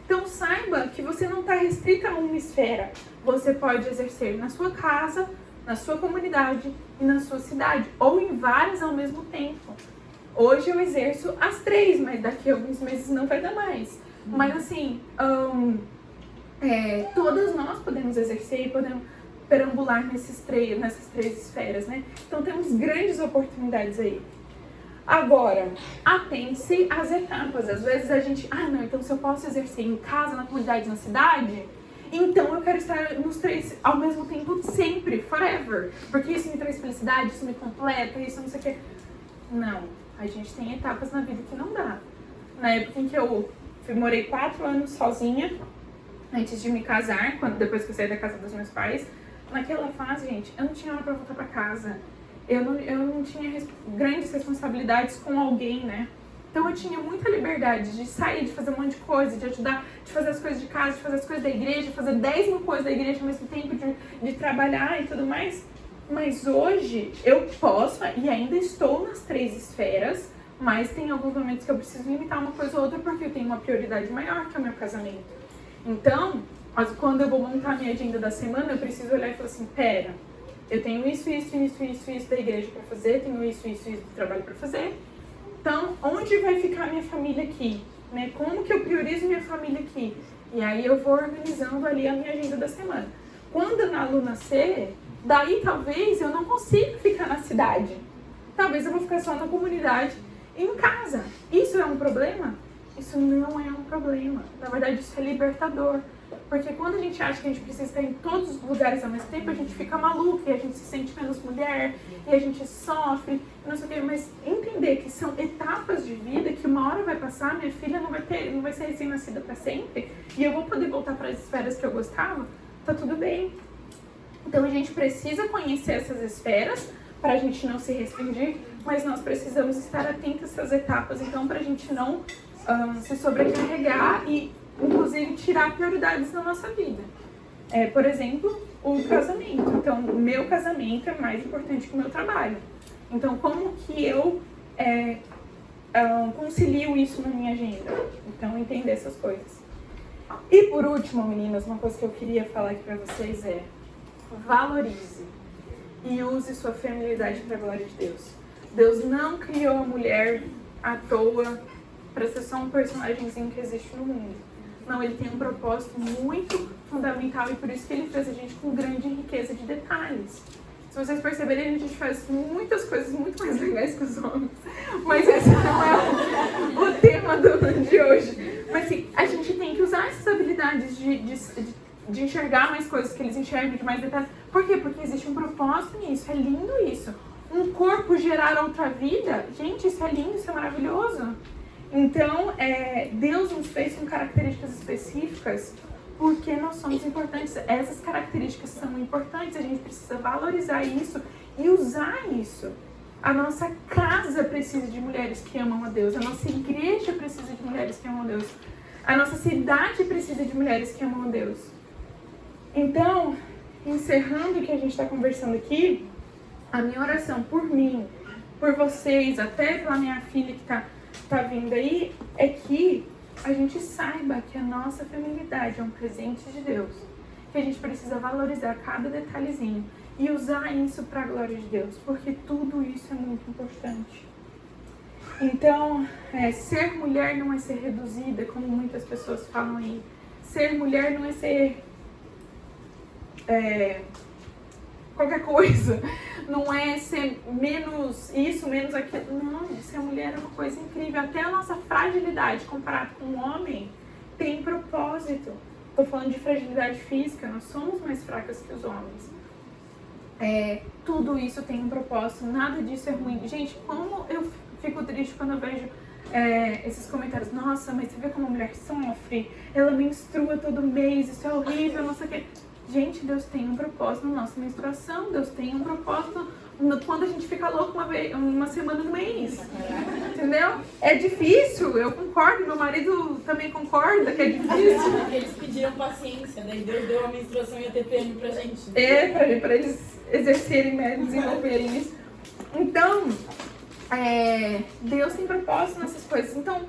Então, saiba que você não está restrita a uma esfera. Você pode exercer na sua casa, na sua comunidade e na sua cidade, ou em várias ao mesmo tempo. Hoje eu exerço as 3, mas daqui a alguns meses não vai dar mais. Mas assim, todas nós podemos exercer e podemos perambular nessas 3 esferas, né? Então temos grandes oportunidades aí. Agora, atente-se às etapas. Às vezes a gente, não, então se eu posso exercer em casa, na comunidade, na cidade, então eu quero estar nos 3 ao mesmo tempo sempre, forever. Porque isso me traz felicidade, isso me completa, isso não sei o que. Não. A gente tem etapas na vida que não dá. Na época em que eu morei 4 anos sozinha, antes de me casar, depois que eu saí da casa dos meus pais, naquela fase, gente, eu não tinha hora pra voltar pra casa. Eu não tinha grandes responsabilidades com alguém, né? Então eu tinha muita liberdade de sair, de fazer um monte de coisa, de ajudar, de fazer as coisas de casa, de fazer as coisas da igreja, de fazer 10 mil coisas da igreja ao mesmo tempo, de trabalhar e tudo mais. Mas hoje eu posso e ainda estou nas 3 esferas, mas tem alguns momentos que eu preciso limitar uma coisa ou outra porque eu tenho uma prioridade maior que é o meu casamento. Então, quando eu vou montar a minha agenda da semana, eu preciso olhar e falar assim, pera, eu tenho isso da igreja para fazer, tenho isso do trabalho para fazer. Então, onde vai ficar minha família aqui? Né? Como que eu priorizo minha família aqui? E aí eu vou organizando ali a minha agenda da semana. Quando a Ana Lu nascer, daí talvez eu não consiga ficar na cidade. Talvez eu vou ficar só na comunidade e em casa. Isso é um problema? Isso não é um problema. Na verdade, isso é libertador. Porque quando a gente acha que a gente precisa estar em todos os lugares ao mesmo tempo, a gente fica maluco e a gente se sente menos mulher e a gente sofre, não sei o quê. Mas entender que são etapas de vida que uma hora vai passar, minha filha não vai ser recém-nascida para sempre e eu vou poder voltar para as esferas que eu gostava, tá tudo bem. Então a gente precisa conhecer essas esferas para a gente não se restringir, mas nós precisamos estar atentos a essas etapas, então, para a gente não se sobrecarregar e, inclusive, tirar prioridades da nossa vida. Por exemplo, o casamento. Então, o meu casamento é mais importante que o meu trabalho. Então, como que eu concilio isso na minha agenda? Então, entender essas coisas. E, por último, meninas, uma coisa que eu queria falar aqui para vocês é: valorize e use sua feminilidade para a glória de Deus. Deus não criou a mulher à toa para ser só um personagemzinho que existe no mundo. Não, ele tem um propósito muito fundamental e por isso que ele fez a gente com grande riqueza de detalhes. Se vocês perceberem, a gente faz muitas coisas muito mais legais que os homens. Mas esse não é o tema de hoje. Mas sim, a gente tem que usar essas habilidades de enxergar mais coisas que eles enxergam de mais detalhes. Por quê? Porque existe um propósito nisso. É lindo isso. Um corpo gerar outra vida, gente, isso é lindo, isso é maravilhoso. Então, Deus nos fez com características específicas porque nós somos importantes. Essas características são importantes, a gente precisa valorizar isso e usar isso. A nossa casa precisa de mulheres que amam a Deus, a nossa igreja precisa de mulheres que amam a Deus, a nossa cidade precisa de mulheres que amam a Deus. Então, encerrando o que a gente está conversando aqui, a minha oração por mim, por vocês, até pela minha filha que tá vindo aí, é que a gente saiba que a nossa feminilidade é um presente de Deus, que a gente precisa valorizar cada detalhezinho e usar isso para a glória de Deus, porque tudo isso é muito importante. Então, ser mulher não é ser reduzida, como muitas pessoas falam aí. Ser mulher não é ser qualquer coisa, não é ser menos isso, menos aquilo. Não, ser mulher é uma coisa incrível. Até a nossa fragilidade comparada com o homem tem propósito. Estou falando de fragilidade física, nós somos mais fracas que os homens. Tudo isso tem um propósito, nada disso é ruim. Gente, como eu fico triste quando eu vejo esses comentários. Nossa, mas você vê como a mulher sofre, ela menstrua todo mês, isso é horrível, não sei o quê. Gente, Deus tem um propósito na nossa menstruação, Deus tem um propósito quando a gente fica louco uma semana no mês, entendeu? É difícil, eu concordo, meu marido também concorda que é difícil. Eles pediram paciência, daí Deus deu a menstruação e a TPM pra gente. Pra eles exercerem, né, desenvolverem isso. Então, Deus tem propósito nessas coisas, então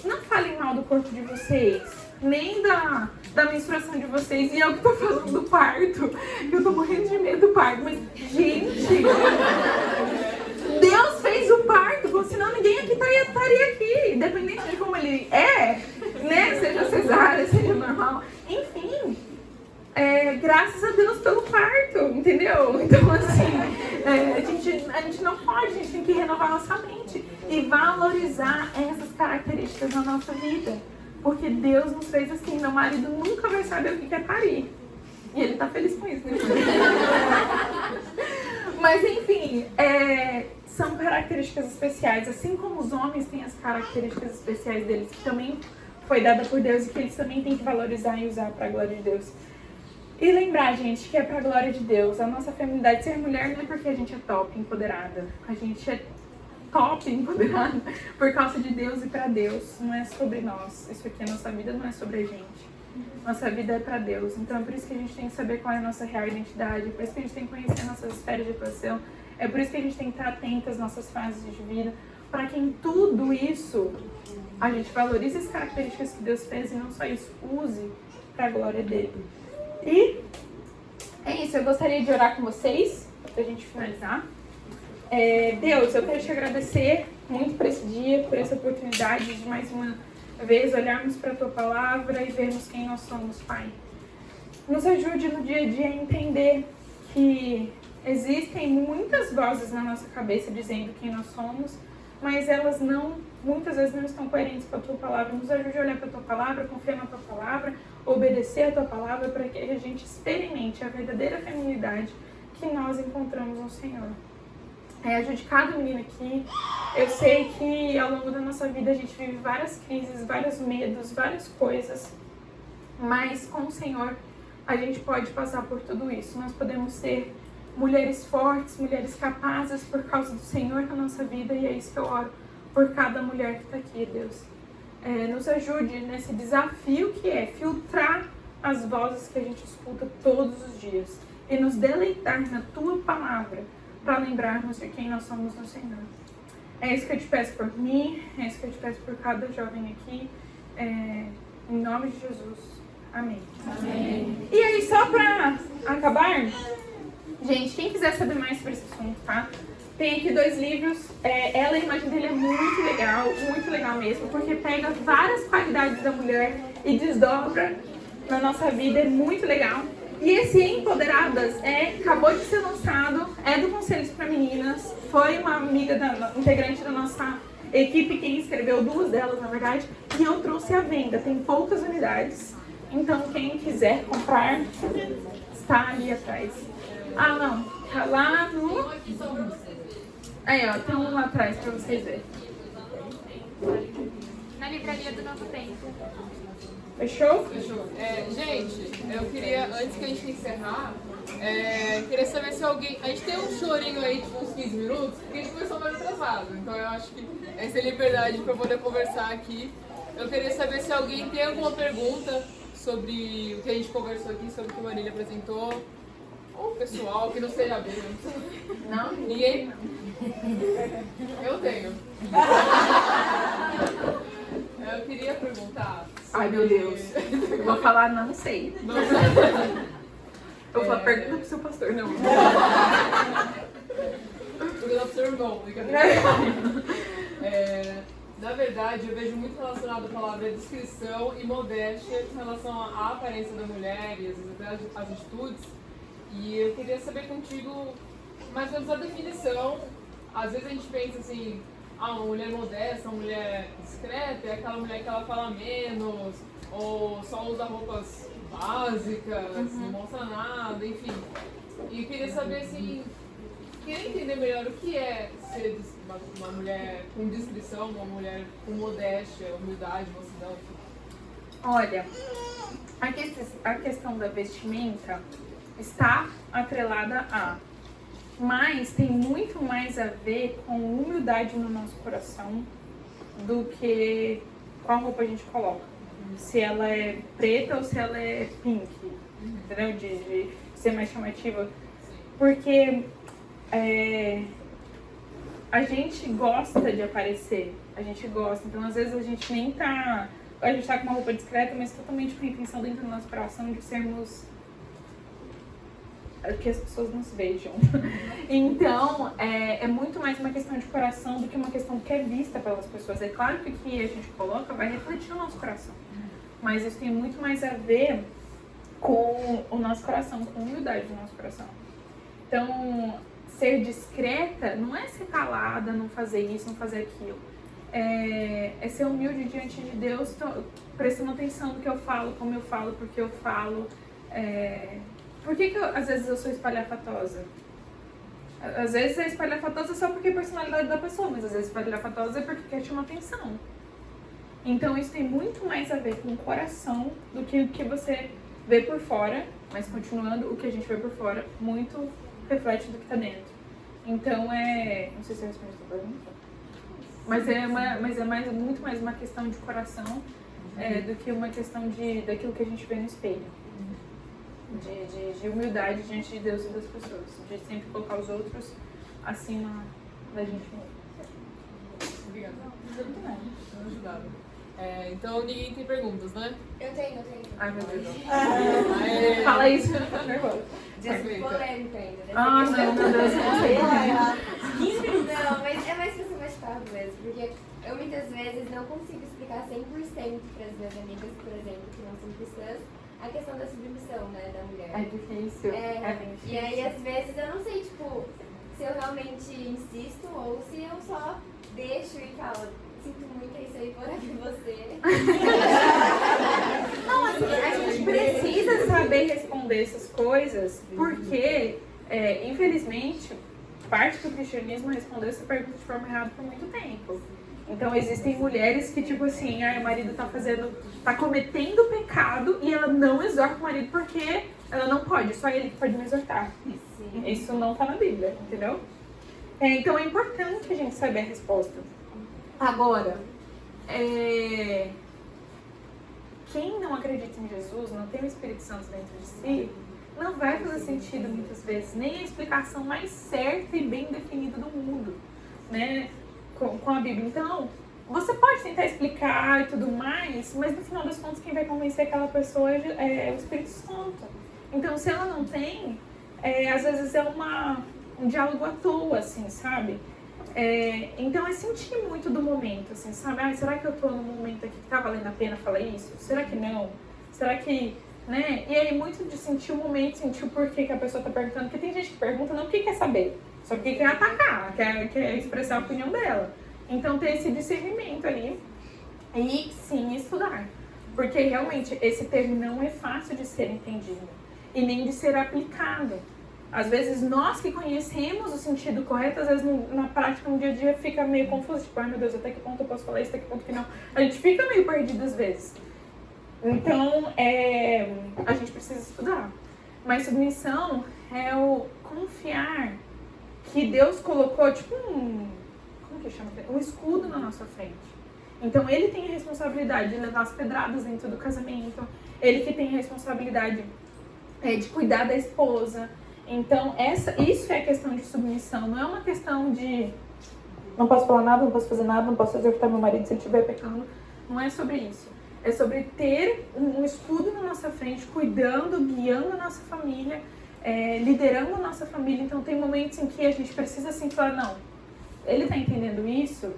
não falem mal do corpo de vocês, nem da menstruação de vocês. E eu que tô falando do parto, eu tô morrendo de medo do parto, mas, gente, Deus fez o parto, senão ninguém aqui estaria aqui, independente de como ele né, seja cesárea, seja normal, enfim, graças a Deus pelo parto, entendeu? Então, assim, a gente não pode, a gente tem que renovar nossa mente e valorizar essas características na nossa vida. Porque Deus nos fez assim, meu marido nunca vai saber o que é parir. E ele tá feliz com isso, né? Mas enfim, são características especiais, assim como os homens têm as características especiais deles, que também foi dada por Deus e que eles também têm que valorizar e usar para a glória de Deus. E lembrar, gente, que é para a glória de Deus. A nossa feminilidade, ser mulher não é porque a gente é top, empoderada. A gente é top, empoderada por causa de Deus e para Deus. Não é sobre nós. Isso aqui, a nossa vida não é sobre a gente. Nossa vida é para Deus. Então é por isso que a gente tem que saber qual é a nossa real identidade. É por isso que a gente tem que conhecer nossas esferas de atuação. É por isso que a gente tem que estar atento às nossas fases de vida. Para que em tudo isso a gente valorize as características que Deus fez e não só isso, use para a glória dele. E é isso, eu gostaria de orar com vocês, para a gente finalizar. Deus, eu quero te agradecer muito por esse dia, por essa oportunidade de mais uma vez olharmos para a tua palavra e vermos quem nós somos, Pai. Nos ajude no dia a dia a entender que existem muitas vozes na nossa cabeça dizendo quem nós somos, mas elas muitas vezes não estão coerentes com a tua palavra. Nos ajude a olhar para a tua palavra, confiar na tua palavra, obedecer a tua palavra, para que a gente experimente a verdadeira feminilidade que nós encontramos no Senhor. Ajude cada menina aqui. Eu sei que ao longo da nossa vida a gente vive várias crises, vários medos, várias coisas, mas com o Senhor a gente pode passar por tudo isso. Nós podemos ser mulheres fortes, mulheres capazes por causa do Senhor na nossa vida, e é isso que eu oro por cada mulher que está aqui, Deus. Nos ajude nesse desafio que é filtrar as vozes que a gente escuta todos os dias e nos deleitar na tua palavra para lembrarmos de quem nós somos no Senhor. É isso que eu te peço por mim, é isso que eu te peço por cada jovem aqui, em nome de Jesus. Amém. Amém. E aí, só para acabar, gente, quem quiser saber mais sobre esse assunto, tá? Tem aqui 2 livros. Ela, a imagem dele é muito legal mesmo, porque pega várias qualidades da mulher e desdobra na nossa vida, é muito legal. E esse Empoderadas acabou de ser lançado, é do Conselhos para Meninas, foi uma amiga integrante da nossa equipe quem escreveu, 2 delas na verdade, e eu trouxe à venda, tem poucas unidades, então quem quiser comprar está ali atrás. Ah não, tá lá no... Aí ó, tem um lá atrás para vocês verem. Na livraria do Novo Tempo. Fechou? Fechou. Gente, eu queria, antes que a gente encerrar, queria saber se alguém... A gente tem um chorinho aí, tipo, uns 15 minutos, porque a gente começou mais atrasado. Então eu acho que essa é a liberdade para poder conversar aqui. Eu queria saber se alguém tem alguma pergunta sobre o que a gente conversou aqui, sobre o que a Marília apresentou. Ou o pessoal, que não seja bem. Não? Ninguém? Eu tenho. Eu queria perguntar sobre... Ai, meu Deus. Eu vou falar não sei. Não. Eu vou falar, pergunta pro seu pastor, não. Perguntar pro seu irmão. Na verdade, eu vejo muito relacionado a palavra descrição e modéstia em relação à aparência da mulher e às vezes até as atitudes. E eu queria saber contigo mais ou menos a definição. Às vezes a gente pensa assim, uma mulher modesta, uma mulher discreta, é aquela mulher que ela fala menos, ou só usa roupas básicas, não mostra nada, enfim. E eu queria saber assim, queria entender melhor o que é ser uma mulher com discrição, uma mulher com modéstia, humildade, mansidão. Olha, a questão da vestimenta está atrelada a, mas tem muito mais a ver com humildade no nosso coração do que qual roupa a gente coloca. Se ela é preta ou se ela é pink, entendeu? De ser mais chamativa. Porque a gente gosta de aparecer, a gente gosta. Então, às vezes, a gente nem tá... A gente tá com uma roupa discreta, mas totalmente com a intenção dentro do nosso coração de sermos... que as pessoas nos vejam. Então, é muito mais uma questão de coração do que uma questão que é vista pelas pessoas. É claro que o que a gente coloca vai refletir no nosso coração. Mas isso tem muito mais a ver com o nosso coração, com a humildade do nosso coração. Então, ser discreta não é ser calada, não fazer isso, não fazer aquilo. É ser humilde diante de Deus, prestando atenção no que eu falo, como eu falo, porque eu falo. Por que às vezes eu sou espalhafatosa? Às vezes é espalhafatosa só porque é a personalidade da pessoa, mas às vezes espalhafatosa é porque quer chamar atenção. Então isso tem muito mais a ver com o coração do que o que você vê por fora, mas continuando, o que a gente vê por fora muito reflete do que está dentro. Então não sei se eu respondi a sua pergunta, mas é muito mais uma questão de coração do que uma questão daquilo que a gente vê no espelho. De humildade diante de Deus e das pessoas, de sempre colocar os outros acima da gente mesmo. Obrigada. Não ajudado. Então ninguém tem perguntas, né? Eu tenho. Ai, meu Deus. Aê. Fala isso, eu tô nervosa. Polêmica ainda, né? Ah, não, meu Deus, não sei. 15 minutos. Não, mas é mais pra ser mais fácil mesmo, porque eu muitas vezes não consigo explicar 100% para as minhas amigas, por exemplo, que não são cristãs, a questão da submissão, né, da mulher. É difícil. Bem difícil. E aí, às vezes, eu não sei, tipo, se eu realmente insisto ou se eu só deixo e falo, sinto muito, é isso aí, vou orar por você. Não, assim, a gente precisa saber responder essas coisas, porque, infelizmente, parte do cristianismo respondeu essa pergunta de forma errada por muito tempo. Então existem mulheres que, tipo assim, o marido tá cometendo pecado e ela não exorta o marido porque ela não pode, só ele que pode me exortar. Sim. Isso não tá na Bíblia, entendeu? Então é importante a gente saber a resposta. Agora, quem não acredita em Jesus, não tem o Espírito Santo dentro de si, não vai fazer sentido muitas vezes, nem a explicação mais certa e bem definida do mundo, né? Com a Bíblia. Então, você pode tentar explicar e tudo mais, mas no final das contas quem vai convencer aquela pessoa é o Espírito Santo. Então, se ela não tem, às vezes é um diálogo à toa, assim, sabe? Então é sentir muito do momento, assim, sabe? Será que eu tô num momento aqui que tá valendo a pena falar isso? Será que não? Será que, né? E aí muito de sentir o momento, sentir o porquê que a pessoa tá perguntando, porque tem gente que pergunta não porque quer saber, só porque quer atacar, quer expressar a opinião dela. Então ter esse discernimento ali e sim estudar. Porque realmente esse termo não é fácil de ser entendido e nem de ser aplicado. Às vezes nós que conhecemos o sentido correto, às vezes na prática, no dia a dia, fica meio confuso. Tipo, ai meu Deus, até que ponto eu posso falar isso, até que ponto que não. A gente fica meio perdido às vezes. Então, a gente precisa estudar. Mas submissão é o confiar que Deus colocou, tipo como que chama? Um escudo na nossa frente. Então, Ele tem a responsabilidade de levar as pedradas dentro do casamento. Ele que tem a responsabilidade de cuidar da esposa. Então, isso é questão de submissão, não é uma questão de não posso falar nada, não posso fazer nada, não posso exortar meu marido se ele estiver pecando. Não é sobre isso. É sobre ter um escudo na nossa frente, cuidando, guiando a nossa família, liderando a nossa família. Então, tem momentos em que a gente precisa assim falar, não, ele está entendendo isso,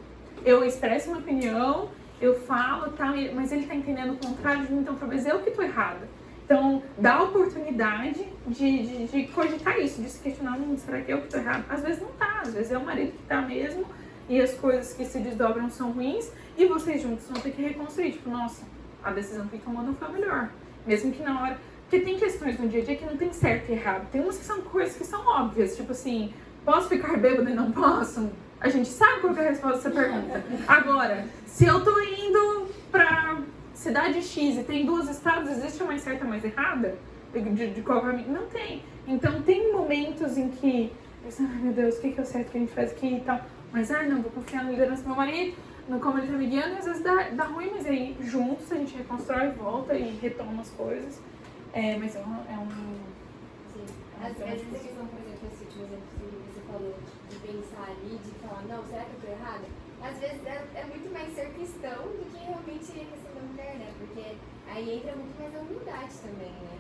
eu expresso uma opinião, eu falo, tá, mas ele está entendendo o contrário de mim, então talvez eu que estou errada. Então, dá a oportunidade de cogitar isso, de se questionar, será que eu que estou errado? Às vezes não tá, às vezes é o marido que está mesmo, e as coisas que se desdobram são ruins, e vocês juntos vão ter que reconstruir. Tipo, nossa, a decisão que tomou não foi a melhor. Mesmo que na hora... Porque tem questões no dia a dia que não tem certo e errado. Tem umas que são coisas que são óbvias, tipo assim, posso ficar bêbado e não posso? A gente sabe qual é a resposta dessa pergunta. Agora, se eu tô indo pra cidade X e tem 2 estados, existe uma certa mais errada? De qual caminho? Não tem. Então tem momentos em que, ai meu Deus, o que é o certo que a gente faz aqui e tal? Mas, não, vou confiar na liderança do meu marido, no como ele tá me guiando, e às vezes dá ruim, mas aí juntos a gente reconstrói, volta e retoma as coisas. Mas Sim. Às vezes a questão, por exemplo, esse último exemplo que você falou, de pensar ali, de falar, não, será que eu tô errada? Às vezes é muito mais ser cristão do que realmente a questão da mulher, né? Porque aí entra muito mais a humildade também, né?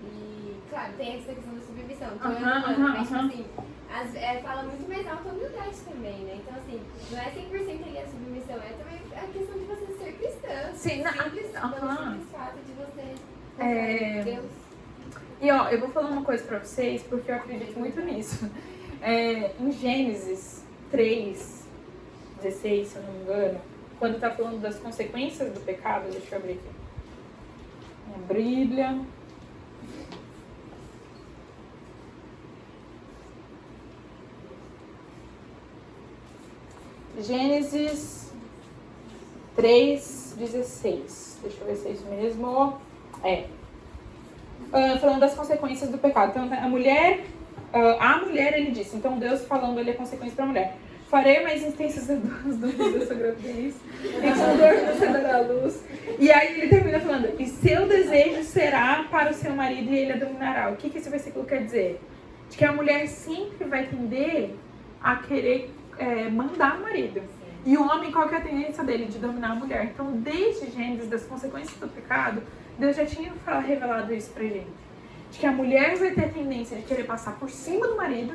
E, claro, tem essa questão da submissão, então mas, tipo assim, fala muito mais alta a humildade também, né? Então, assim, não é 100% ali a submissão, é também a questão de você ser cristã. Sim, pelo simples fato de você Deus. E ó, eu vou falar uma coisa pra vocês, porque eu acredito muito nisso. Em Gênesis 3, 16, se eu não me engano, quando tá falando das consequências do pecado, deixa eu abrir aqui. Minha Bíblia. Gênesis 3:16. Deixa eu ver se é isso mesmo. Falando das consequências do pecado. Então, a mulher, ele disse. Então, Deus falando ali a consequência para a mulher. Farei mais intensas as dúvidas da sua gravidez. Em sua dor você dará a luz. E aí ele termina falando, e seu desejo será para o seu marido e ele a dominará. O que esse versículo quer dizer? De que a mulher sempre vai tender a querer mandar o marido. E o homem, qual que é a tendência dele? De dominar a mulher. Então, desde Gênesis, das consequências do pecado, Deus já tinha revelado isso pra gente. De que a mulher vai ter a tendência de querer passar por cima do marido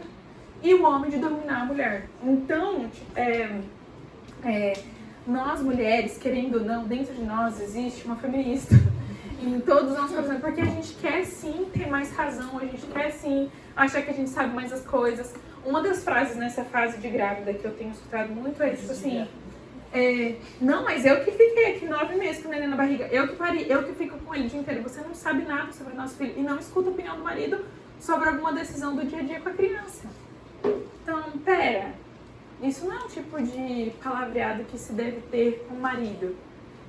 e o homem de dominar a mulher. Então, nós mulheres, querendo ou não, dentro de nós existe uma feminista. Em todos nós fazemos, porque a gente quer sim ter mais razão, a gente quer sim achar que a gente sabe mais as coisas. Uma das frases nessa fase de grávida que eu tenho escutado muito é tipo assim, não, mas eu que fiquei aqui 9 meses com o neném na barriga, eu que pari, eu que fico com ele o dia inteiro, você não sabe nada sobre o nosso filho e não escuta a opinião do marido sobre alguma decisão do dia a dia com a criança. Então, isso não é um tipo de palavreado que se deve ter com o marido.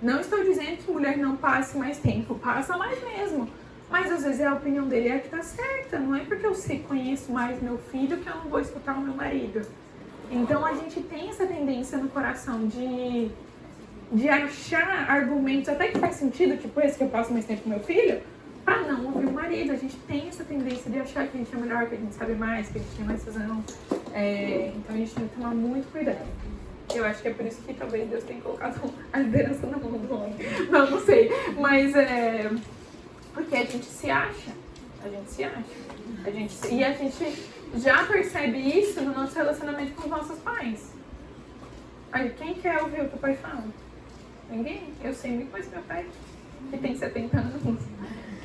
Não estou dizendo que mulher não passe mais tempo, passa mais mesmo. Mas às vezes a opinião dele é a que tá certa. Não é porque eu conheço mais meu filho que eu não vou escutar o meu marido. Então a gente tem essa tendência no coração de achar argumentos até que faz sentido, tipo esse que eu passo mais tempo com meu filho, pra não ouvir o marido. A gente tem essa tendência de achar que a gente é melhor, que a gente sabe mais, que a gente tem mais razão. Então a gente tem que tomar muito cuidado. Eu acho que é por isso que talvez Deus tenha colocado a liderança na mão do homem. Não sei. Mas porque a gente se acha. E a gente já percebe isso no nosso relacionamento com os nossos pais. Aí, quem quer ouvir o que o pai fala? Ninguém. Eu sei muito mais que meu pai, que tem 70 anos.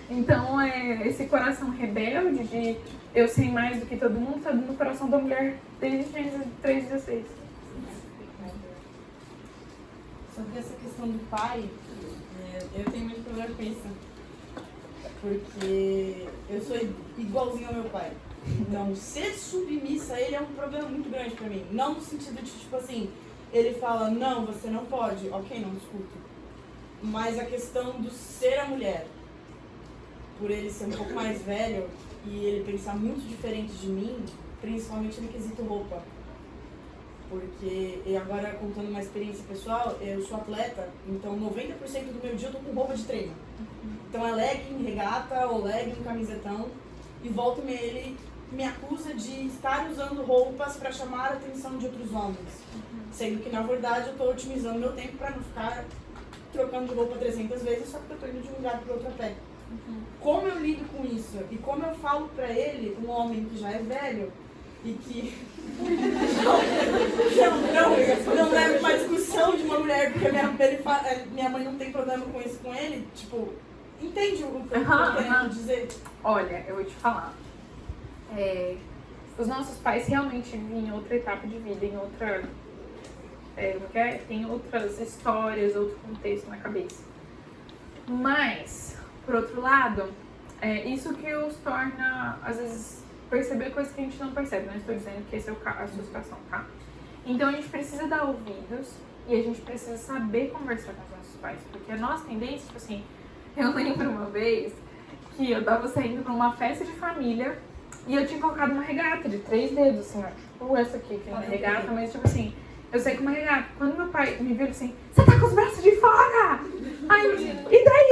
Então, esse coração rebelde de eu sei mais do que todo mundo está no coração da mulher desde Gênesis 3:16. Sobre essa questão do pai, eu tenho muito problema com isso. Porque eu sou igualzinho ao meu pai. Então, ser submissa a ele é um problema muito grande pra mim. Não no sentido de, tipo assim, ele fala, não, você não pode. Ok, não escuto. Mas a questão do ser a mulher, por ele ser um pouco mais velho e ele pensar muito diferente de mim, principalmente no quesito roupa. Porque, e agora contando uma experiência pessoal, eu sou atleta, então 90% do meu dia eu tô com roupa de treino. Então é legging, regata, ou legging, camisetão, e volta e meia ele me acusa de estar usando roupas para chamar a atenção de outros homens. Sendo que na verdade eu tô otimizando meu tempo para não ficar trocando de roupa 300 vezes só porque eu tô indo de um lugar para outro a pé. Como eu lido com isso? E como eu falo para ele, um homem que já é velho, e que não leva uma discussão de uma mulher, porque minha mãe não tem problema com isso com ele, tipo, entende o que eu tô querendo dizer? Olha, eu vou te falar. Os nossos pais realmente vivem em outra etapa de vida, em outra. Tem outras histórias, outro contexto na cabeça. Mas, por outro lado, isso que os torna, às vezes, perceber coisas que a gente não percebe. Não estou dizendo que essa é a sua situação, tá? Então a gente precisa dar ouvidos e a gente precisa saber conversar com os nossos pais. Porque a nossa tendência, tipo assim, eu lembro uma vez que eu tava saindo pra uma festa de família e eu tinha colocado uma regata de 3 dedos, assim, ó. Tipo essa aqui, que é uma regata, mas tipo assim, eu saí com uma regata. Quando meu pai me viu, ele assim, você tá com os braços de fora! Aí eu disse, e daí?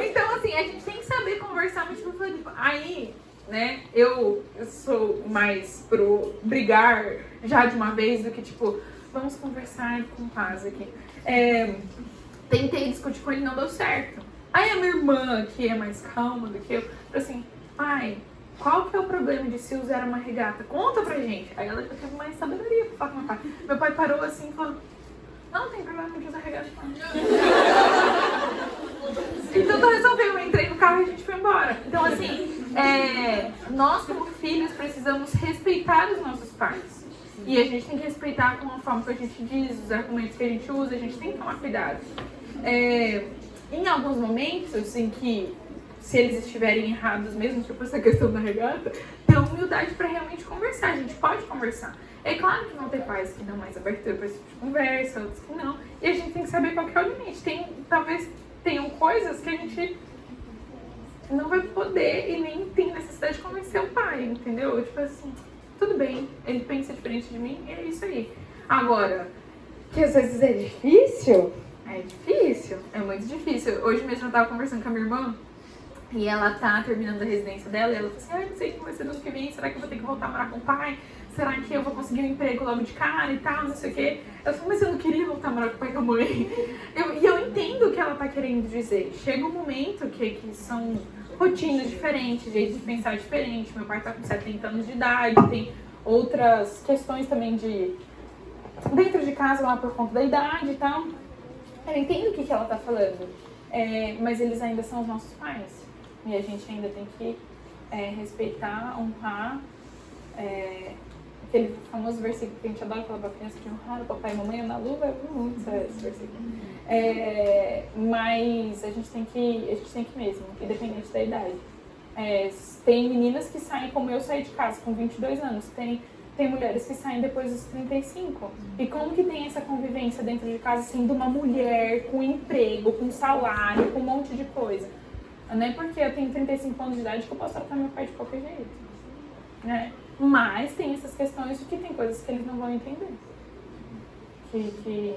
Então, assim, a gente tem que saber conversar, mas tipo, aí, né, eu sou mais pro brigar já de uma vez do que, tipo, vamos conversar com paz aqui. Tentei discutir com ele, não deu certo. Aí a minha irmã, que é mais calma do que eu, falou assim, pai, qual que é o problema de se usar uma regata? Conta pra gente. Aí ela já teve mais sabedoria pra falar com meu pai. Meu pai parou assim e falou, não tem problema de usar regata. Então resolveu, eu entrei no carro e a gente foi embora. Então assim, nós como filhos precisamos respeitar os nossos pais. E a gente tem que respeitar com a forma que a gente diz, os argumentos que a gente usa, a gente tem que tomar cuidado. Em alguns momentos em que se eles estiverem errados mesmo, tipo essa questão da regata, ter humildade pra realmente conversar. A gente pode conversar. É claro que vão ter pais que dão mais abertura pra esse tipo de conversa, outros que não. E a gente tem que saber qual que é o limite. Talvez tenham coisas que a gente não vai poder e nem tem necessidade de convencer o pai, entendeu? Tipo assim, tudo bem, ele pensa diferente de mim, é isso aí. Agora, que às vezes é difícil, é muito difícil. Hoje mesmo eu tava conversando com a minha irmã e ela tá terminando a residência dela e ela falou assim, não sei como vai ser no ano que vem, será que eu vou ter que voltar a morar com o pai? Será que eu vou conseguir um emprego logo de cara e tal, não sei o quê. Eu falei, mas eu não queria voltar a morar com o pai e com a mãe. E eu entendo o que ela tá querendo dizer. Chega um momento que são rotinas diferentes, jeitos de pensar diferente. Meu pai tá com 70 anos de idade, tem outras questões também de dentro de casa lá por conta da idade e tal. Eu entendo o que ela tá falando, mas eles ainda são os nossos pais. E a gente ainda tem que respeitar, honrar aquele famoso versículo que a gente adora falar pra criança de honrar o papai e a mamãe na luva, é muito esse versículo. Mas a gente tem que mesmo, independente da idade. Tem meninas que saem como eu saí de casa com 22 anos, tem mulheres que saem depois dos 35. E como que tem essa convivência dentro de casa, sendo uma mulher, com emprego, com salário, com um monte de coisa? Não é porque eu tenho 35 anos de idade que eu posso tratar meu pai de qualquer jeito, né? Mas tem essas questões de que tem coisas que eles não vão entender. Que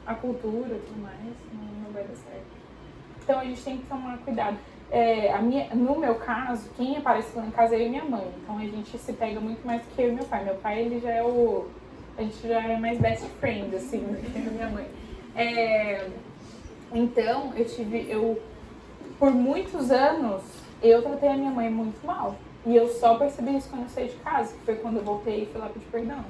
a cultura e tudo mais não vai dar certo. Então a gente tem que tomar cuidado. No meu caso, quem aparece lá em casa é eu e minha mãe. Então a gente se pega muito mais do que eu e meu pai. Meu pai, ele já é a gente já é mais best friend, assim, do que a minha mãe. Então, por muitos anos, eu tratei a minha mãe muito mal. E eu só percebi isso quando eu saí de casa, que foi quando eu voltei e fui lá pedir perdão.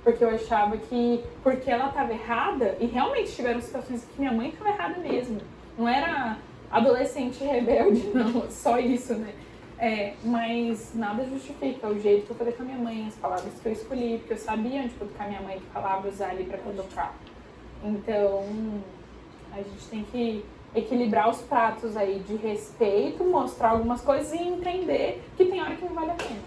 Porque eu achava que, porque ela estava errada, e realmente tiveram situações que minha mãe estava errada mesmo. Não era adolescente rebelde, não, só isso, né? Mas nada justifica o jeito que eu falei com a minha mãe, as palavras que eu escolhi, porque eu sabia onde cutucar minha mãe, que palavra usar ali para cutucar. Então, a gente tem que equilibrar os pratos aí de respeito, mostrar algumas coisas e entender que tem hora que não vale a pena.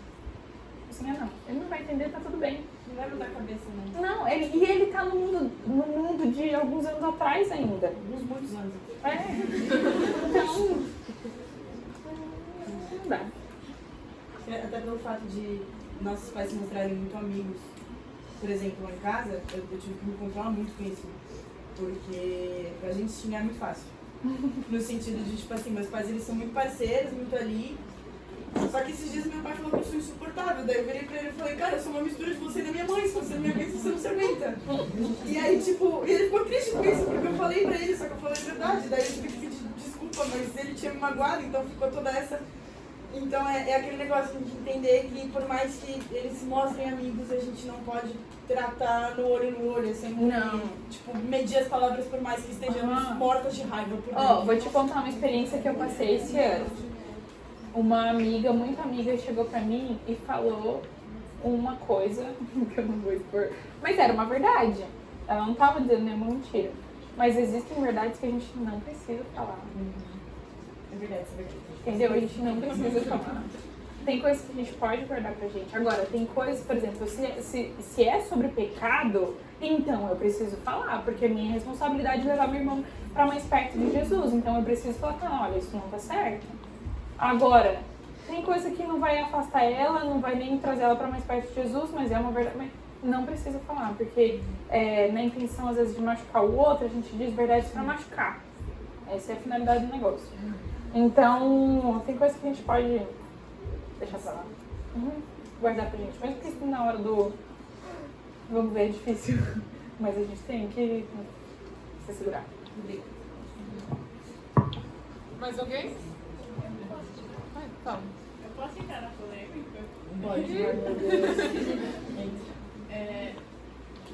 Assim, não, ele não vai entender, tá tudo bem. Não vai mudar a cabeça, não. Não, ele tá no mundo de alguns anos atrás ainda. Muitos anos. Então, não dá. Até pelo fato de nossos pais se mostrarem muito amigos. Por exemplo, lá em casa, eu tive que me controlar muito com isso. Porque pra gente xingar é muito fácil. No sentido de, tipo assim, meus pais, eles são muito parceiros, muito ali. Só que esses dias meu pai falou que eu sou insuportável. Daí eu virei pra ele e falei, cara, eu sou uma mistura de você e da minha mãe. Se você é minha mãe, você não se aguenta. E aí, tipo, ele ficou triste com isso, porque eu falei pra ele, só que eu falei a verdade. Daí eu tive que pedir desculpa, mas ele tinha me magoado, então ficou toda essa... Então é aquele negócio de entender que por mais que eles se mostrem amigos, a gente não pode tratar no olho, assim, não. Tipo, medir as palavras por mais que estejamos mortas de raiva por dentro. Vou te contar uma experiência que eu passei esse ano. Uma amiga, muito amiga, chegou pra mim e falou uma coisa, que eu não vou expor, mas era uma verdade. Ela não tava dizendo nenhuma mentira. Mas existem verdades que a gente não precisa falar. É verdade, é verdade. Entendeu? A gente não precisa falar. Tem coisas que a gente pode guardar pra gente. Agora, tem coisas, por exemplo, se é sobre pecado, então eu preciso falar, porque é minha responsabilidade levar meu irmão pra mais perto de Jesus. Então eu preciso falar, não, olha, isso não tá certo. Agora, tem coisa que não vai afastar ela, não vai nem trazer ela pra mais perto de Jesus, mas é uma verdade. Mas não precisa falar, porque na intenção, às vezes, de machucar o outro, a gente diz verdades pra machucar. Essa é a finalidade do negócio. Então, tem coisa que a gente pode deixar pra lá. Guardar pra gente. Mesmo que na hora do... Vamos ver, é difícil. Mas a gente tem que se segurar. Mais alguém? Então. Eu posso entrar na polêmica? Pode.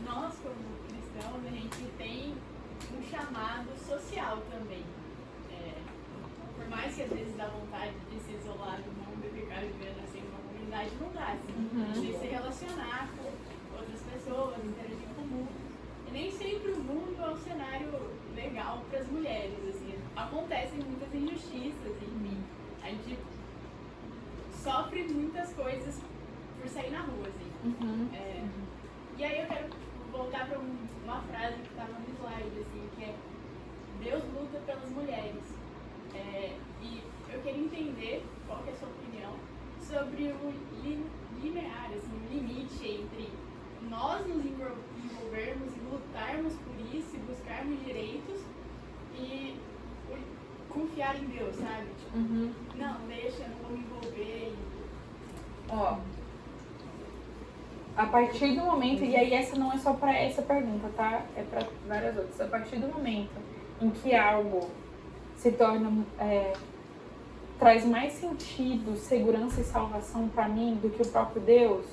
Nós, como cristãos, a gente tem um chamado social também. Por mais que às vezes dá vontade de se isolar do mundo e ficar vivendo assim numa comunidade, não dá. A gente tem que se relacionar com outras pessoas, interagir com o mundo. E nem sempre o mundo é um cenário legal para as mulheres. Assim. Acontecem muitas injustiças, enfim. gente sofre muitas coisas por sair na rua, assim. E aí eu quero voltar para uma frase que estava no slide, assim, que é Deus luta pelas mulheres. E eu queria entender qual que é a sua opinião sobre o limiar, assim, o limite entre nós nos envolvermos e lutarmos por isso e buscarmos direitos e confiar em Deus, sabe? Tipo, não, deixa, não vou me envolver. Ó, a partir do momento, e aí essa não é só para essa pergunta, tá? É para várias outras. A partir do momento em que algo se torna, traz mais sentido, segurança e salvação para mim do que o próprio Deus,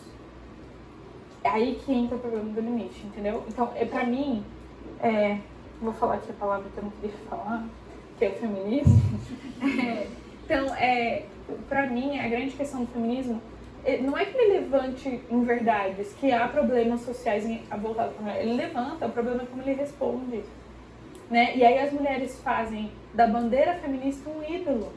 é aí que entra o problema do limite, entendeu? Então, pra mim, vou falar aqui a palavra que eu não queria falar, que é o feminismo. Então, pra mim, a grande questão do feminismo não é que ele levante em verdades que há problemas sociais voltados para a mulher. Ele levanta, o problema é como ele responde. Né? E aí as mulheres fazem da bandeira feminista um ídolo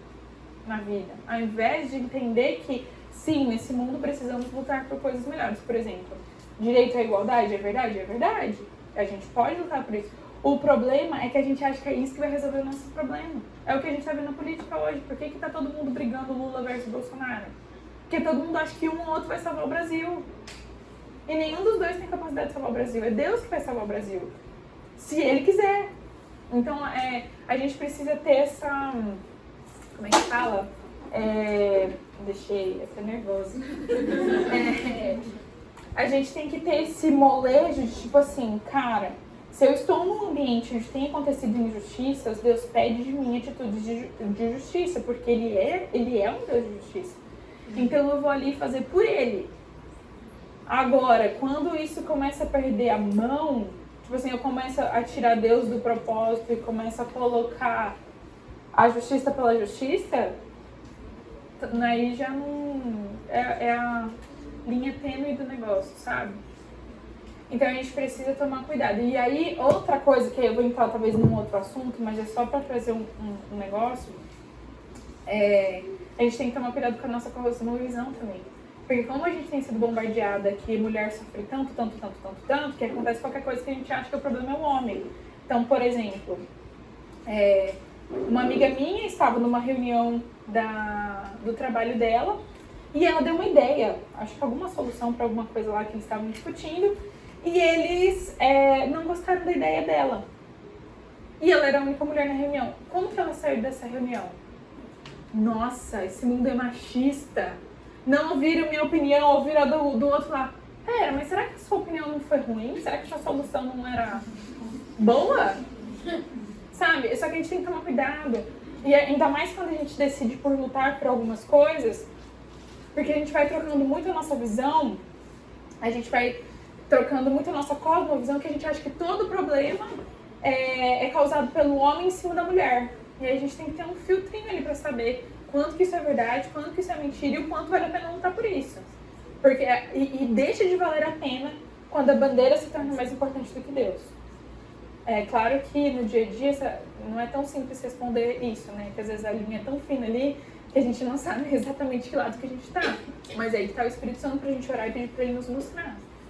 na vida, ao invés de entender que, sim, nesse mundo precisamos lutar por coisas melhores. Por exemplo, direito à igualdade, é verdade? É verdade. A gente pode lutar por isso. O problema é que a gente acha que é isso que vai resolver o nosso problema. É o que a gente está vendo na política hoje. Por que está todo mundo brigando Lula versus Bolsonaro? Porque todo mundo acha que um ou outro vai salvar o Brasil. E nenhum dos dois tem capacidade de salvar o Brasil. É Deus que vai salvar o Brasil. Se Ele quiser. Então, a gente precisa ter essa... Como é que fala? Deixei até nervosa. A gente tem que ter esse molejo de tipo assim, cara, se eu estou num ambiente onde tem acontecido injustiças, Deus pede de mim atitudes de justiça, porque Ele é um Deus de justiça. Então eu vou ali fazer por Ele. Agora, quando isso começa a perder a mão, tipo assim, eu começo a tirar Deus do propósito e começo a colocar a justiça pela justiça, aí já não... É a linha tênue do negócio, sabe? Então a gente precisa tomar cuidado. E aí, outra coisa que eu vou entrar talvez num outro assunto, mas é só para trazer um negócio, a gente tem que tomar cuidado com a nossa cosmovisão também. Porque como a gente tem sido bombardeada que mulher sofre tanto, que acontece qualquer coisa que a gente acha que o problema é o homem. Então, por exemplo, uma amiga minha estava numa reunião do trabalho dela e ela deu uma ideia, acho que alguma solução para alguma coisa lá que eles estavam discutindo, e eles não gostaram da ideia dela. E ela era a única mulher na reunião. Como que ela saiu dessa reunião? Nossa, esse mundo é machista. Não ouviram minha opinião, ouviram a do outro lá. Pera, mas será que a sua opinião não foi ruim? Será que a sua solução não era boa? Sabe? Só que a gente tem que tomar cuidado. E ainda mais quando a gente decide por lutar por algumas coisas, porque a gente vai trocando muito a nossa visão, a gente vai trocando muito a nossa cosmovisão, que a gente acha que todo problema é causado pelo homem em cima da mulher. E aí a gente tem que ter um filtrinho ali pra saber quanto que isso é verdade, quanto que isso é mentira e o quanto vale a pena lutar por isso. Porque, e deixa de valer a pena quando a bandeira se torna mais importante do que Deus. É claro que no dia a dia não é tão simples responder isso, né? Que às vezes a linha é tão fina ali que a gente não sabe exatamente que lado que a gente tá. Mas aí que tá o Espírito Santo pra gente orar e pedir pra Ele nos mostrar.